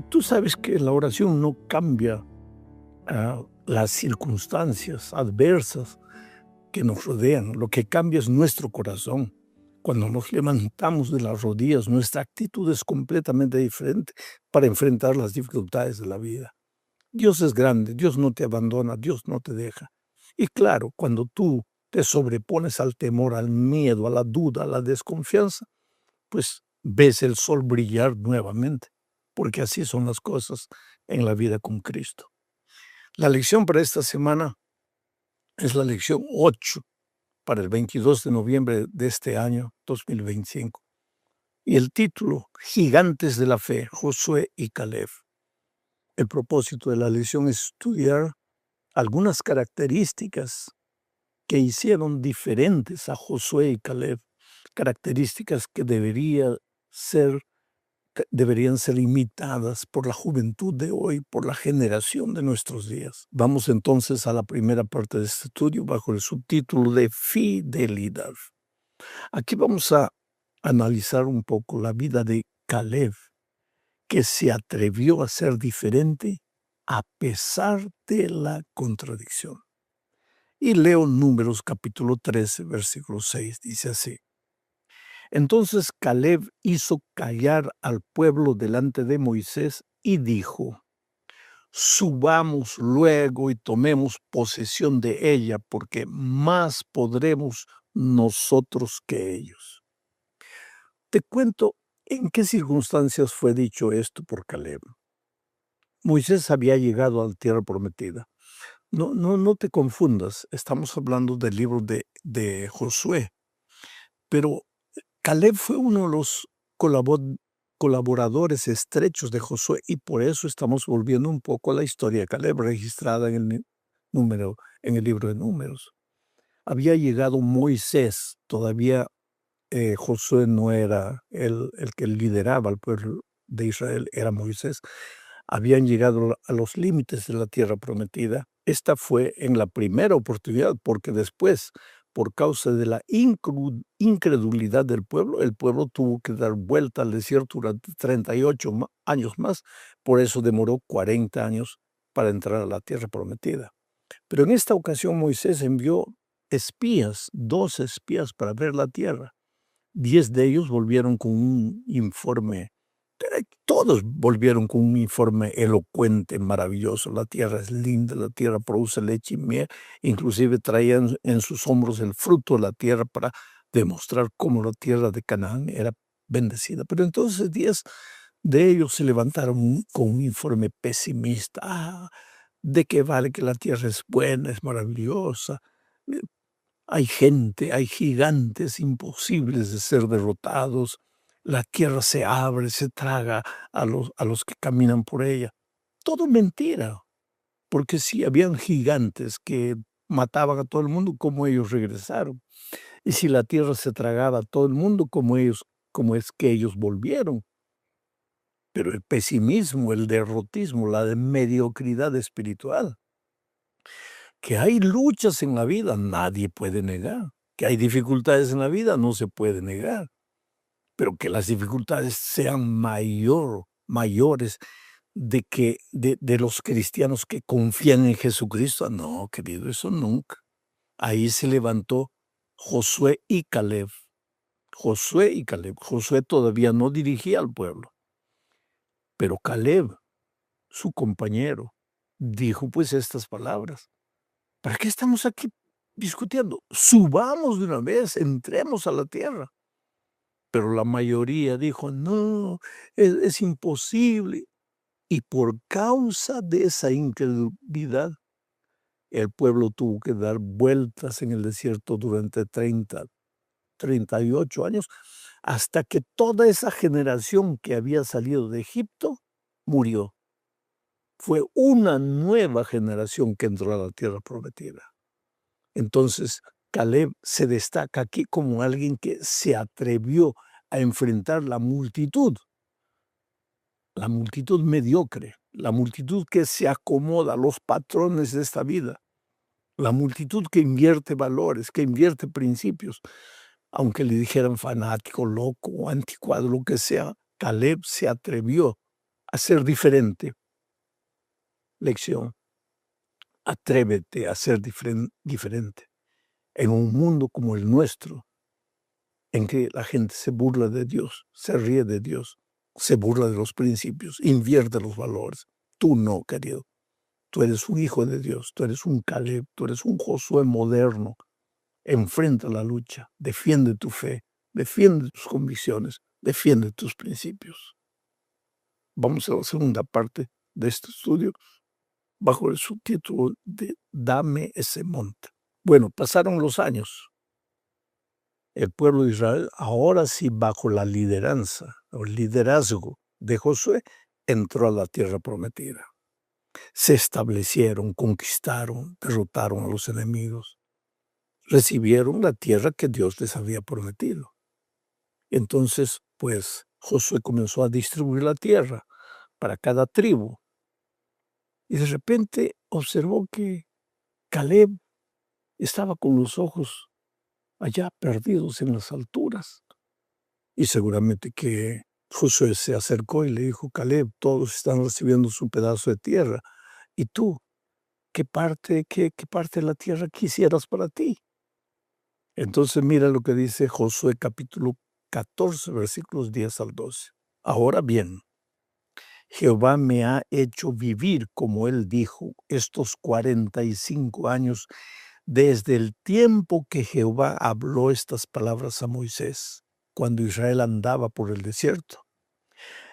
Tú sabes que la oración no cambia las circunstancias adversas que nos rodean. Lo que cambia es nuestro corazón. Cuando nos levantamos de las rodillas, nuestra actitud es completamente diferente para enfrentar las dificultades de la vida. Dios es grande, Dios no te abandona, Dios no te deja. Y claro, cuando tú te sobrepones al temor, al miedo, a la duda, a la desconfianza, pues ves el sol brillar nuevamente, porque así son las cosas en la vida con Cristo. La lección para esta semana es la lección 8 para el 22 de noviembre de este año 2025. Y el título, Gigantes de la Fe, Josué y Caleb. El propósito de la lección es estudiar algunas características que hicieron diferentes a Josué y Caleb, características que deberían ser imitadas por la juventud de hoy, por la generación de nuestros días. Vamos entonces a la primera parte de este estudio bajo el subtítulo de fidelidad. Aquí vamos a analizar un poco la vida de Caleb, que se atrevió a ser diferente a pesar de la contradicción. Y leo Números capítulo 13, versículo 6, dice así. Entonces Caleb hizo callar al pueblo delante de Moisés y dijo, subamos luego y tomemos posesión de ella, porque más podremos nosotros que ellos. Te cuento en qué circunstancias fue dicho esto por Caleb. Moisés había llegado a la tierra prometida. No te confundas, estamos hablando del libro de Josué, pero Caleb fue uno de los colaboradores estrechos de Josué y por eso estamos volviendo un poco a la historia de Caleb registrada en el libro de Números. Había llegado Moisés, todavía Josué no era el que lideraba al pueblo de Israel, era Moisés. Habían llegado a los límites de la tierra prometida. Esta fue en la primera oportunidad, porque después, por causa de la incredulidad del pueblo, el pueblo tuvo que dar vuelta al desierto durante 38 años más. Por eso demoró 40 años para entrar a la tierra prometida. Pero en esta ocasión Moisés envió espías, 2 espías para ver la tierra. 10 de ellos volvieron con un informe, todos volvieron con un informe elocuente, maravilloso. La tierra es linda, la tierra produce leche y miel. Inclusive traían en sus hombros el fruto de la tierra para demostrar cómo la tierra de Canaán era bendecida. Pero entonces 10 de ellos se levantaron con un informe pesimista. ¿De qué vale que la tierra es buena, es maravillosa? Hay gente, hay gigantes imposibles de ser derrotados. La tierra se abre, se traga a los que caminan por ella. Todo mentira, porque sí, habían gigantes que mataban a todo el mundo, como ellos regresaron. Y si la tierra se tragaba a todo el mundo, como es que ellos volvieron. Pero el pesimismo, el derrotismo, la mediocridad espiritual, que hay luchas en la vida, nadie puede negar. Que hay dificultades en la vida, no se puede negar. Pero que las dificultades sean mayores de los cristianos que confían en Jesucristo, no, querido, eso nunca. Ahí se levantó Josué y Caleb. Josué y Caleb. Josué todavía no dirigía al pueblo, pero Caleb, su compañero, dijo pues estas palabras. ¿Para qué estamos aquí discutiendo? Subamos de una vez, entremos a la tierra. Pero la mayoría dijo, no, es imposible. Y por causa de esa incredulidad, el pueblo tuvo que dar vueltas en el desierto durante 38 años, hasta que toda esa generación que había salido de Egipto murió. Fue una nueva generación que entró a la tierra prometida. Entonces, Caleb se destaca aquí como alguien que se atrevió a enfrentar la multitud mediocre, la multitud que se acomoda a los patrones de esta vida, la multitud que invierte valores, que invierte principios. Aunque le dijeran fanático, loco, anticuado, lo que sea, Caleb se atrevió a ser diferente. Lección: atrévete a ser diferente en un mundo como el nuestro, en que la gente se burla de Dios, se ríe de Dios, se burla de los principios, invierte los valores. Tú no, querido. Tú eres un hijo de Dios, tú eres un Caleb, tú eres un Josué moderno. Enfrenta la lucha, defiende tu fe, defiende tus convicciones, defiende tus principios. Vamos a la segunda parte de este estudio bajo el subtítulo de Dame ese monte. Bueno, pasaron los años. El pueblo de Israel, ahora sí bajo la lideranza o liderazgo de Josué, entró a la tierra prometida. Se establecieron, conquistaron, derrotaron a los enemigos. Recibieron la tierra que Dios les había prometido. Entonces, pues, Josué comenzó a distribuir la tierra para cada tribu. Y de repente observó que Caleb estaba con los ojos allá perdidos en las alturas. Y seguramente que Josué se acercó y le dijo, Caleb, todos están recibiendo su pedazo de tierra. ¿Y tú? ¿Qué parte de la tierra quisieras para ti? Entonces mira lo que dice Josué capítulo 14, versículos 10 al 12. Ahora bien, Jehová me ha hecho vivir, como él dijo, estos 45 años desde el tiempo que Jehová habló estas palabras a Moisés, cuando Israel andaba por el desierto.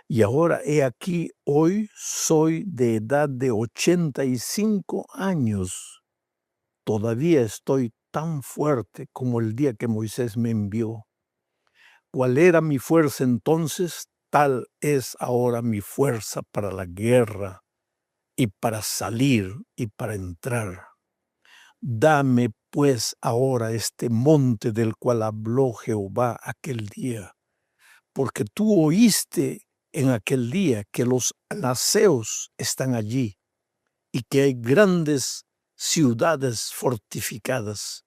Y ahora he aquí, hoy soy de edad de 85 años. Todavía estoy tan fuerte como el día que Moisés me envió. ¿Cuál era mi fuerza entonces? Tal es ahora mi fuerza para la guerra y para salir y para entrar. Dame pues ahora este monte del cual habló Jehová aquel día, porque tú oíste en aquel día que los anaseos están allí y que hay grandes ciudades fortificadas.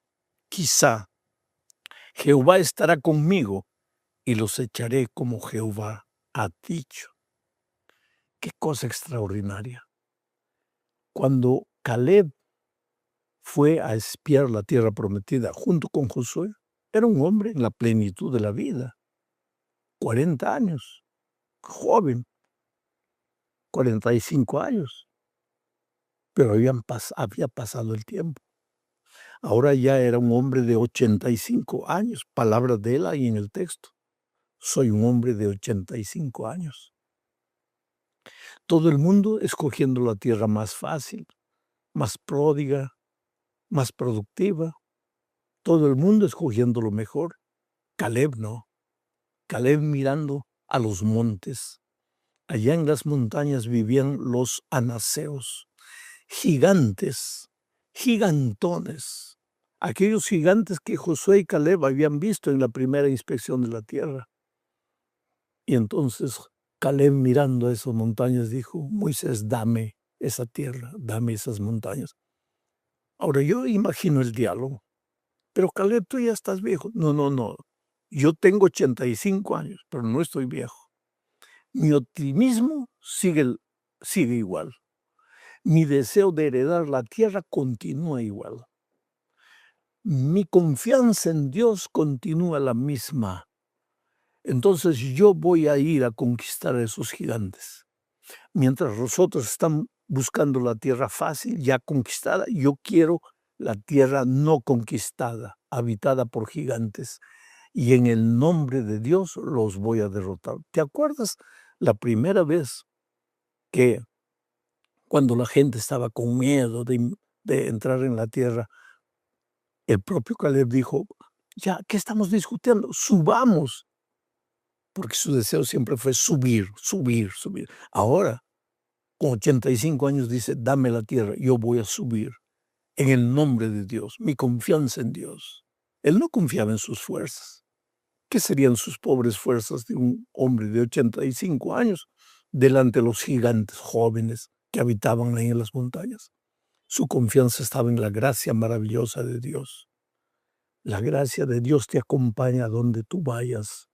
Quizá Jehová estará conmigo y los echaré como Jehová ha dicho. Qué cosa extraordinaria. Cuando Caleb fue a espiar la tierra prometida junto con Josué, Era un hombre en la plenitud de la vida, 40 años, joven, 45 años, pero había pasado el tiempo. Ahora ya era un hombre de 85 años, palabras de él ahí en el texto. Soy un hombre de 85 años. Todo el mundo escogiendo la tierra más fácil, más pródiga, más productiva. Todo el mundo escogiendo lo mejor. Caleb no. Caleb mirando a los montes. Allá en las montañas vivían los anaseos, gigantes, gigantones. Aquellos gigantes que Josué y Caleb habían visto en la primera inspección de la tierra. Y entonces Caleb, mirando a esas montañas, dijo: Moisés, dame esa tierra, dame esas montañas. Ahora yo imagino el diálogo. Pero Caleb, tú ya estás viejo. No, no, no. Yo tengo 85 años, pero no estoy viejo. Mi optimismo sigue igual. Mi deseo de heredar la tierra continúa igual. Mi confianza en Dios continúa la misma. Entonces yo voy a ir a conquistar a esos gigantes. Mientras los otros están buscando la tierra fácil, ya conquistada, yo quiero la tierra no conquistada, habitada por gigantes. Y en el nombre de Dios los voy a derrotar. ¿Te acuerdas la primera vez que cuando la gente estaba con miedo de entrar en la tierra, el propio Caleb dijo: ya, ¿qué estamos discutiendo? Subamos. Porque su deseo siempre fue subir, subir, subir. Ahora, con 85 años, dice: dame la tierra, yo voy a subir en el nombre de Dios, mi confianza en Dios. Él no confiaba en sus fuerzas. ¿Qué serían sus pobres fuerzas de un hombre de 85 años delante de los gigantes jóvenes que habitaban ahí en las montañas? Su confianza estaba en la gracia maravillosa de Dios. La gracia de Dios te acompaña a donde tú vayas.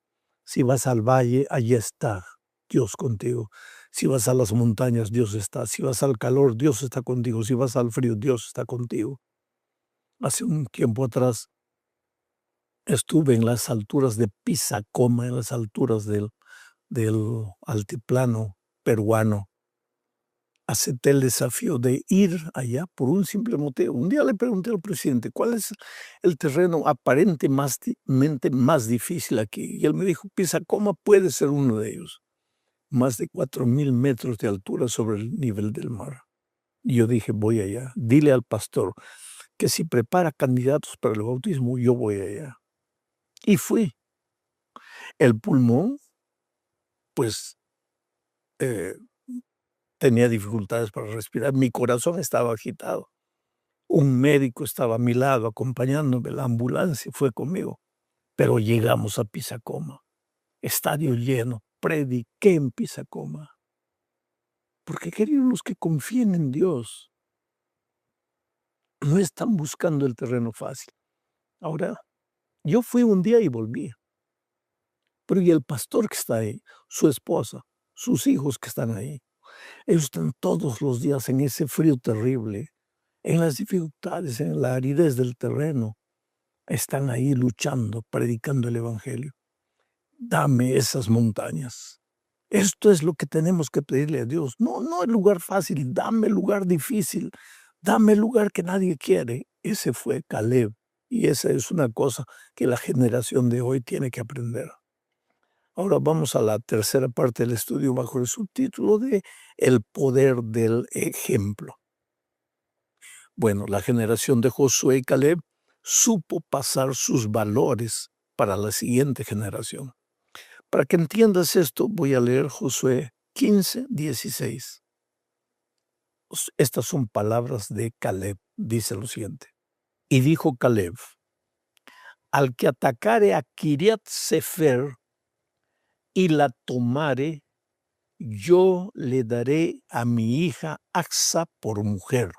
Si vas al valle, allí está Dios contigo. Si vas a las montañas, Dios está. Si vas al calor, Dios está contigo. Si vas al frío, Dios está contigo. Hace un tiempo atrás estuve en las alturas de Pisacoma, en las alturas del altiplano peruano. Acepté el desafío de ir allá por un simple motivo. Un día le pregunté al presidente: ¿cuál es el terreno aparentemente más difícil aquí? Y él me dijo: Pisacoma puede ser uno de ellos. Más de 4,000 metros de altura sobre el nivel del mar. Y yo dije: voy allá. Dile al pastor que si prepara candidatos para el bautismo, yo voy allá. Y fui. El pulmón, pues, tenía dificultades para respirar. Mi corazón estaba agitado. Un médico estaba a mi lado acompañándome. La ambulancia fue conmigo. Pero llegamos a Pisacoma. Estadio lleno. Prediqué en Pisacoma. Porque, queridos, los que confíen en Dios no están buscando el terreno fácil. Ahora, yo fui un día y volví. Pero y el pastor que está ahí, su esposa, sus hijos que están ahí, ellos están todos los días en ese frío terrible, en las dificultades, en la aridez del terreno. Están ahí luchando, predicando el evangelio. Dame esas montañas. Esto es lo que tenemos que pedirle a Dios. No, no el lugar fácil, dame el lugar difícil, dame el lugar que nadie quiere. Ese fue Caleb. Y esa es una cosa que la generación de hoy tiene que aprender. Ahora vamos a la tercera parte del estudio bajo el subtítulo de El poder del ejemplo. Bueno, la generación de Josué y Caleb supo pasar sus valores para la siguiente generación. Para que entiendas esto, voy a leer Josué 15:16. Estas son palabras de Caleb. Dice lo siguiente: y dijo Caleb: al que atacare a Kiriat Sefer y la tomare, yo le daré a mi hija Axa por mujer.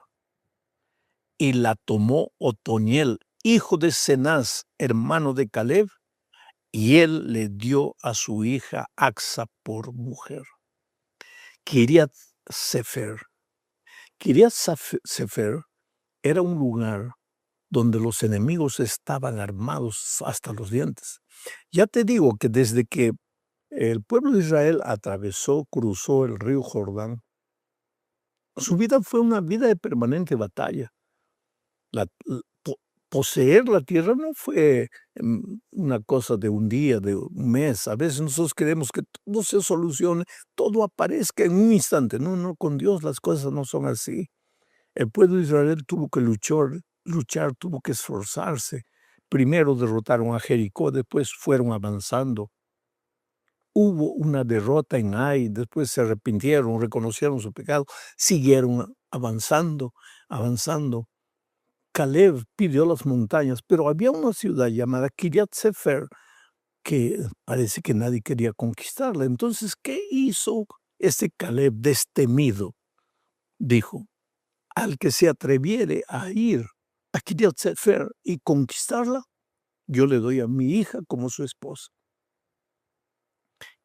Y la tomó Otoniel, hijo de Cenaz, hermano de Caleb, y él le dio a su hija Axa por mujer. Kiriat Sefer. Kiriat Sefer era un lugar donde los enemigos estaban armados hasta los dientes. Ya te digo que desde que el pueblo de Israel cruzó el río Jordán, su vida fue una vida de permanente batalla. Poseer la tierra no fue una cosa de un día, de un mes. A veces nosotros queremos que todo se solucione, todo aparezca en un instante. No, no, con Dios las cosas no son así. El pueblo de Israel tuvo que luchar, tuvo que esforzarse. Primero derrotaron a Jericó, después fueron avanzando. Hubo una derrota en Ai, después se arrepintieron, reconocieron su pecado, siguieron avanzando. Caleb pidió las montañas, pero había una ciudad llamada Kiriat Sefer que parece que nadie quería conquistarla. Entonces, ¿qué hizo este Caleb destemido? Dijo, al que se atreviere a ir a Kiriat Sefer y conquistarla, yo le doy a mi hija como su esposa.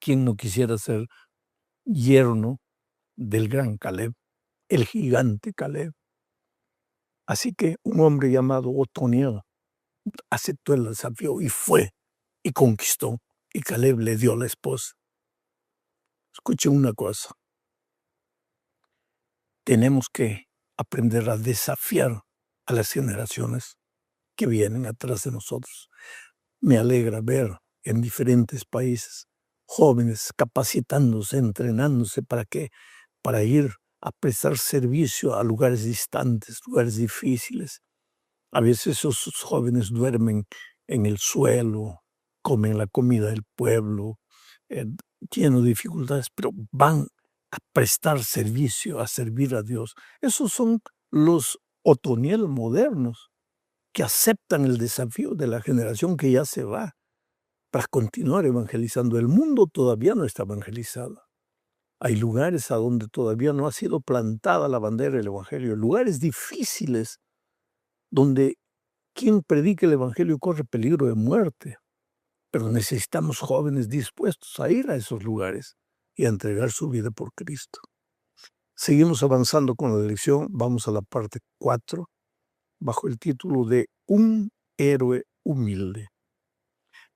¿Quién no quisiera ser yerno del gran Caleb, el gigante Caleb? Así que un hombre llamado Otoniel aceptó el desafío y fue y conquistó, y Caleb le dio la esposa. Escuchen una cosa, tenemos que aprender a desafiar a las generaciones que vienen atrás de nosotros. Me alegra ver en diferentes países jóvenes capacitándose, entrenándose para ir a prestar servicio a lugares distantes, lugares difíciles. A veces esos jóvenes duermen en el suelo, comen la comida del pueblo, llenos de dificultades, pero van a prestar servicio, a servir a Dios. Esos son los Otoniel modernos que aceptan el desafío de la generación que ya se va para continuar evangelizando. El mundo todavía no está evangelizado. Hay lugares a donde todavía no ha sido plantada la bandera del evangelio, lugares difíciles donde quien predique el evangelio corre peligro de muerte. Pero necesitamos jóvenes dispuestos a ir a esos lugares y a entregar su vida por Cristo. Seguimos avanzando con la lección. Vamos a la parte 4, bajo el título de Un héroe humilde.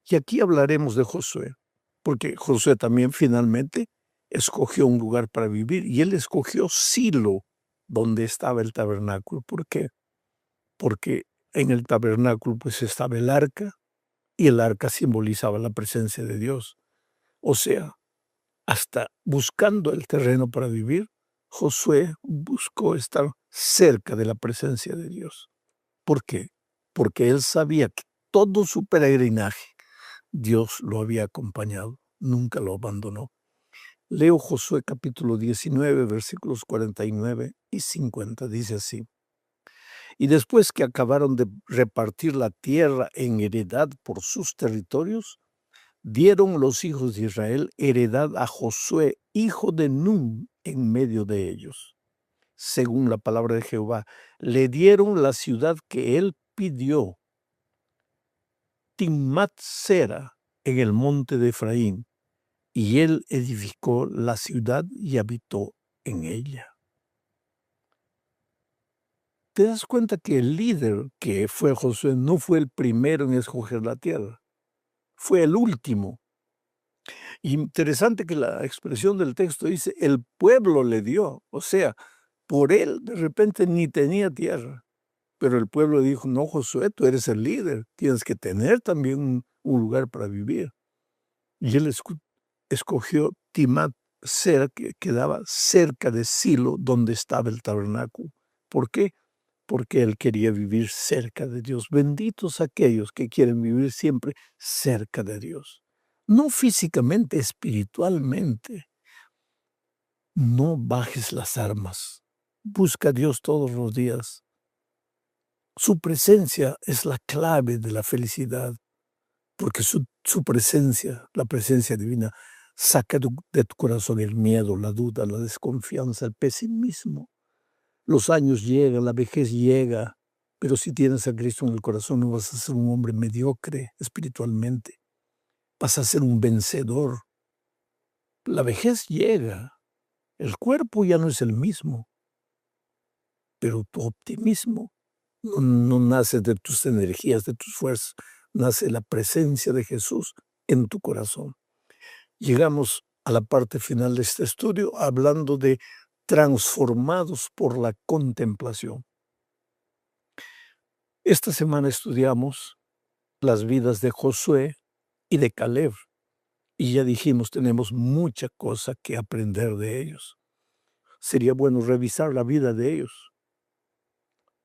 Y aquí hablaremos de Josué, porque Josué también finalmente escogió un lugar para vivir y él escogió Silo, donde estaba el tabernáculo. ¿Por qué? Porque en el tabernáculo pues estaba el arca, y el arca simbolizaba la presencia de Dios. O sea, hasta buscando el terreno para vivir, Josué buscó estar cerca de la presencia de Dios. ¿Por qué? Porque él sabía que todo su peregrinaje Dios lo había acompañado, nunca lo abandonó. Leo Josué capítulo 19, versículos 49 y 50, dice así. Y después que acabaron de repartir la tierra en heredad por sus territorios, dieron los hijos de Israel heredad a Josué, hijo de Nun, en medio de ellos. Según la palabra de Jehová, le dieron la ciudad que él pidió, Timmat-Sera, en el monte de Efraín, y él edificó la ciudad y habitó en ella. ¿Te das cuenta que el líder que fue Josué no fue el primero en escoger la tierra? Fue el último. Interesante que la expresión del texto dice, el pueblo le dio, o sea, por él de repente ni tenía tierra, pero el pueblo dijo, no, Josué, tú eres el líder, tienes que tener también un lugar para vivir. Y él escogió Timmat-Sera, que quedaba cerca de Silo, donde estaba el tabernáculo. ¿Por qué? Porque él quería vivir cerca de Dios. Benditos aquellos que quieren vivir siempre cerca de Dios. No físicamente, espiritualmente. No bajes las armas. Busca a Dios todos los días. Su presencia es la clave de la felicidad, porque su presencia, la presencia divina, saca de tu corazón el miedo, la duda, la desconfianza, el pesimismo. Los años llegan, la vejez llega, pero si tienes a Cristo en el corazón no vas a ser un hombre mediocre espiritualmente. Vas a ser un vencedor. La vejez llega, el cuerpo ya no es el mismo, pero tu optimismo no nace de tus energías, de tus fuerzas, nace la presencia de Jesús en tu corazón. Llegamos a la parte final de este estudio hablando de transformados por la contemplación. Esta semana estudiamos las vidas de Josué y de Caleb, y ya dijimos, tenemos mucha cosa que aprender de ellos. Sería bueno revisar la vida de ellos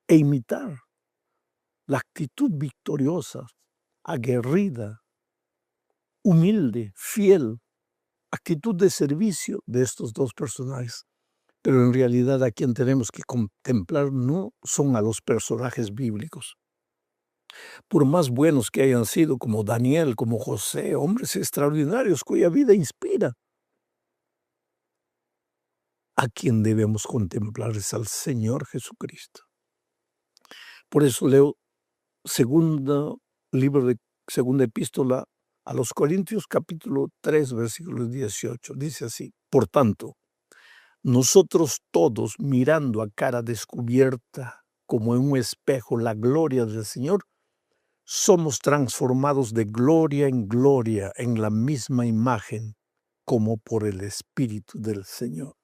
e imitar la actitud victoriosa, aguerrida, humilde, fiel, actitud de servicio de estos dos personajes. Pero en realidad a quien tenemos que contemplar no son a los personajes bíblicos. Por más buenos que hayan sido, como Daniel, como José, hombres extraordinarios cuya vida inspira, a quien debemos contemplar es al Señor Jesucristo. Por eso leo segunda epístola a los Corintios, capítulo 3, versículo 18. Dice así: por tanto, nosotros todos, mirando a cara descubierta como en un espejo la gloria del Señor, somos transformados de gloria en gloria en la misma imagen como por el Espíritu del Señor.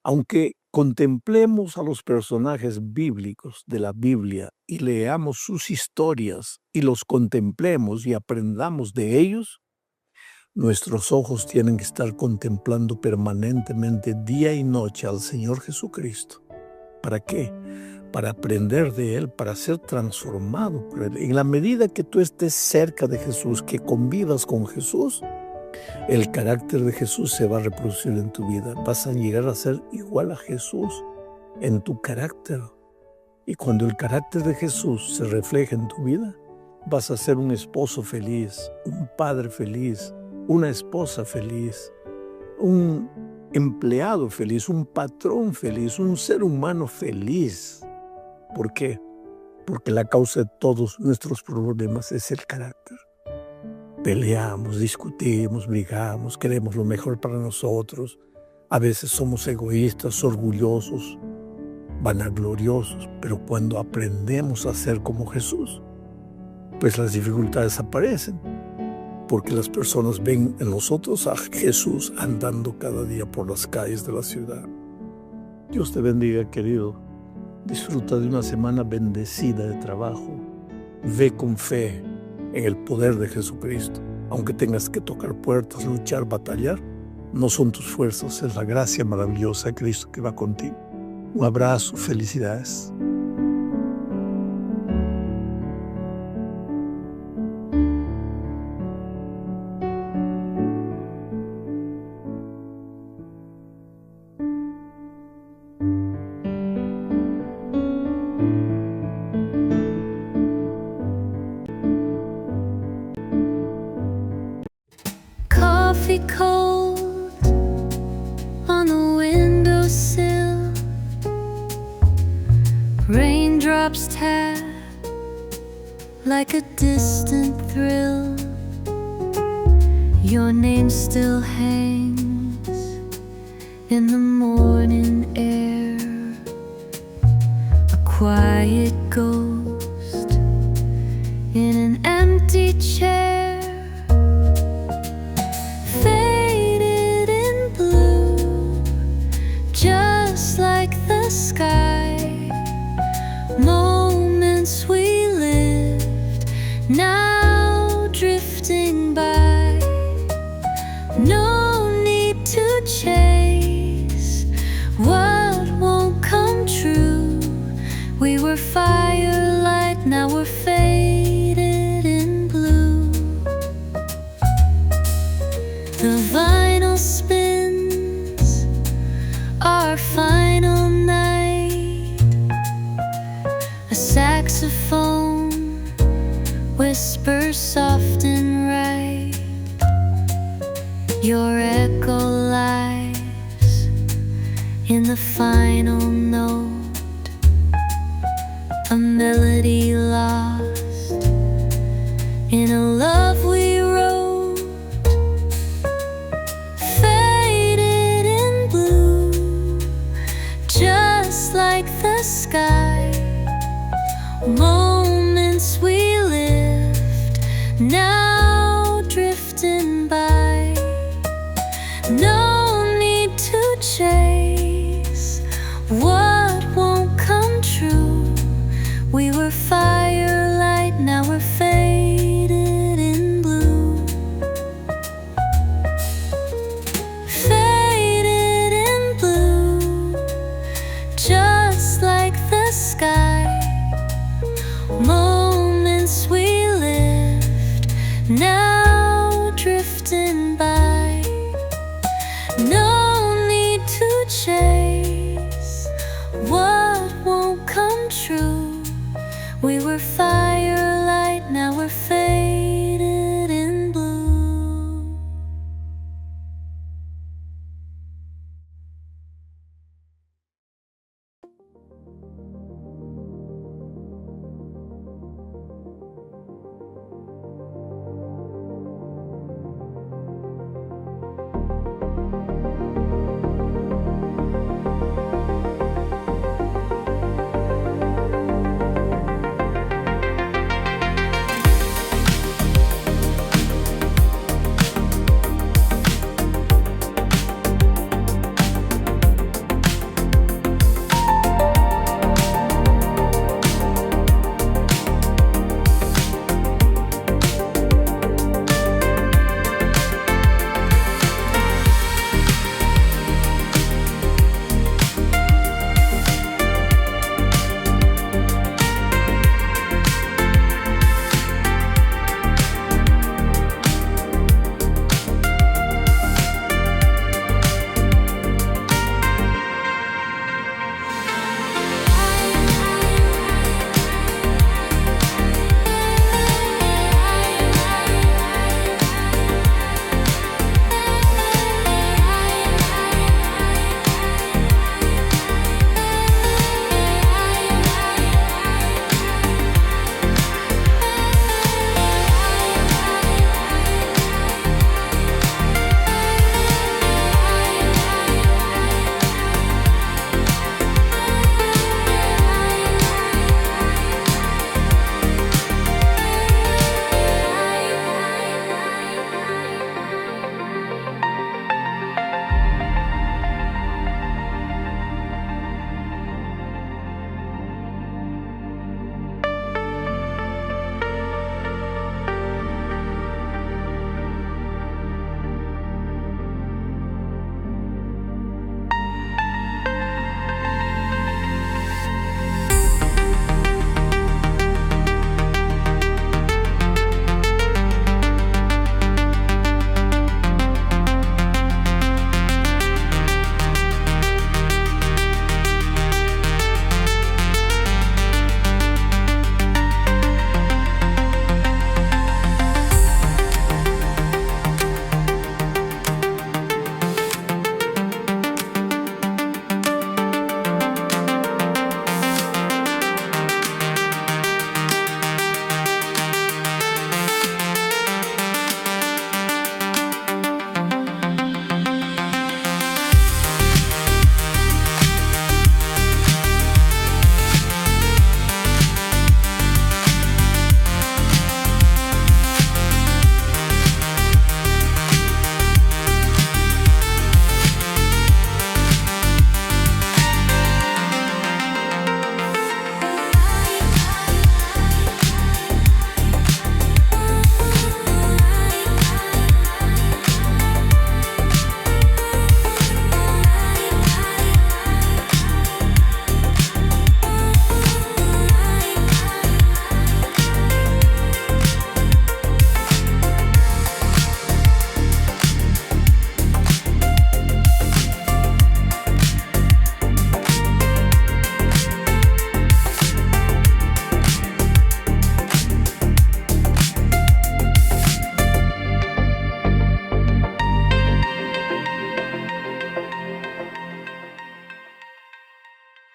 Aunque contemplemos a los personajes bíblicos de la Biblia y leamos sus historias y los contemplemos y aprendamos de ellos, nuestros ojos tienen que estar contemplando permanentemente día y noche al Señor Jesucristo. ¿Para qué? Para aprender de Él, para ser transformado por Él. En la medida que tú estés cerca de Jesús, que convivas con Jesús, el carácter de Jesús se va a reproducir en tu vida. Vas a llegar a ser igual a Jesús en tu carácter. Y cuando el carácter de Jesús se refleja en tu vida, vas a ser un esposo feliz, un padre feliz, una esposa feliz, un empleado feliz, un patrón feliz, un ser humano feliz. ¿Por qué? Porque la causa de todos nuestros problemas es el carácter. Peleamos, discutimos, brigamos, queremos lo mejor para nosotros. A veces somos egoístas, orgullosos, vanagloriosos, pero cuando aprendemos a ser como Jesús, pues las dificultades aparecen, porque las personas ven en nosotros a Jesús andando cada día por las calles de la ciudad. Dios te bendiga, querido. Disfruta de una semana bendecida de trabajo. Ve con fe en el poder de Jesucristo. Aunque tengas que tocar puertas, luchar, batallar, no son tus fuerzas, es la gracia maravillosa de Cristo que va contigo. Un abrazo, felicidades. Coffee cold on the windowsill, raindrops tap like a distant thrill. Your name still hangs in the morning air, a quiet ghost in an empty chair. Sky, moments we lived, now drifting by. No need to chase what won't come true. We were firelight, now we're faded in blue. The vinyl spins our final night. A saxophone whispers soft and right. Your echo lies in the final note, a melody lost in a love we wrote. Faded in blue, just like the sky.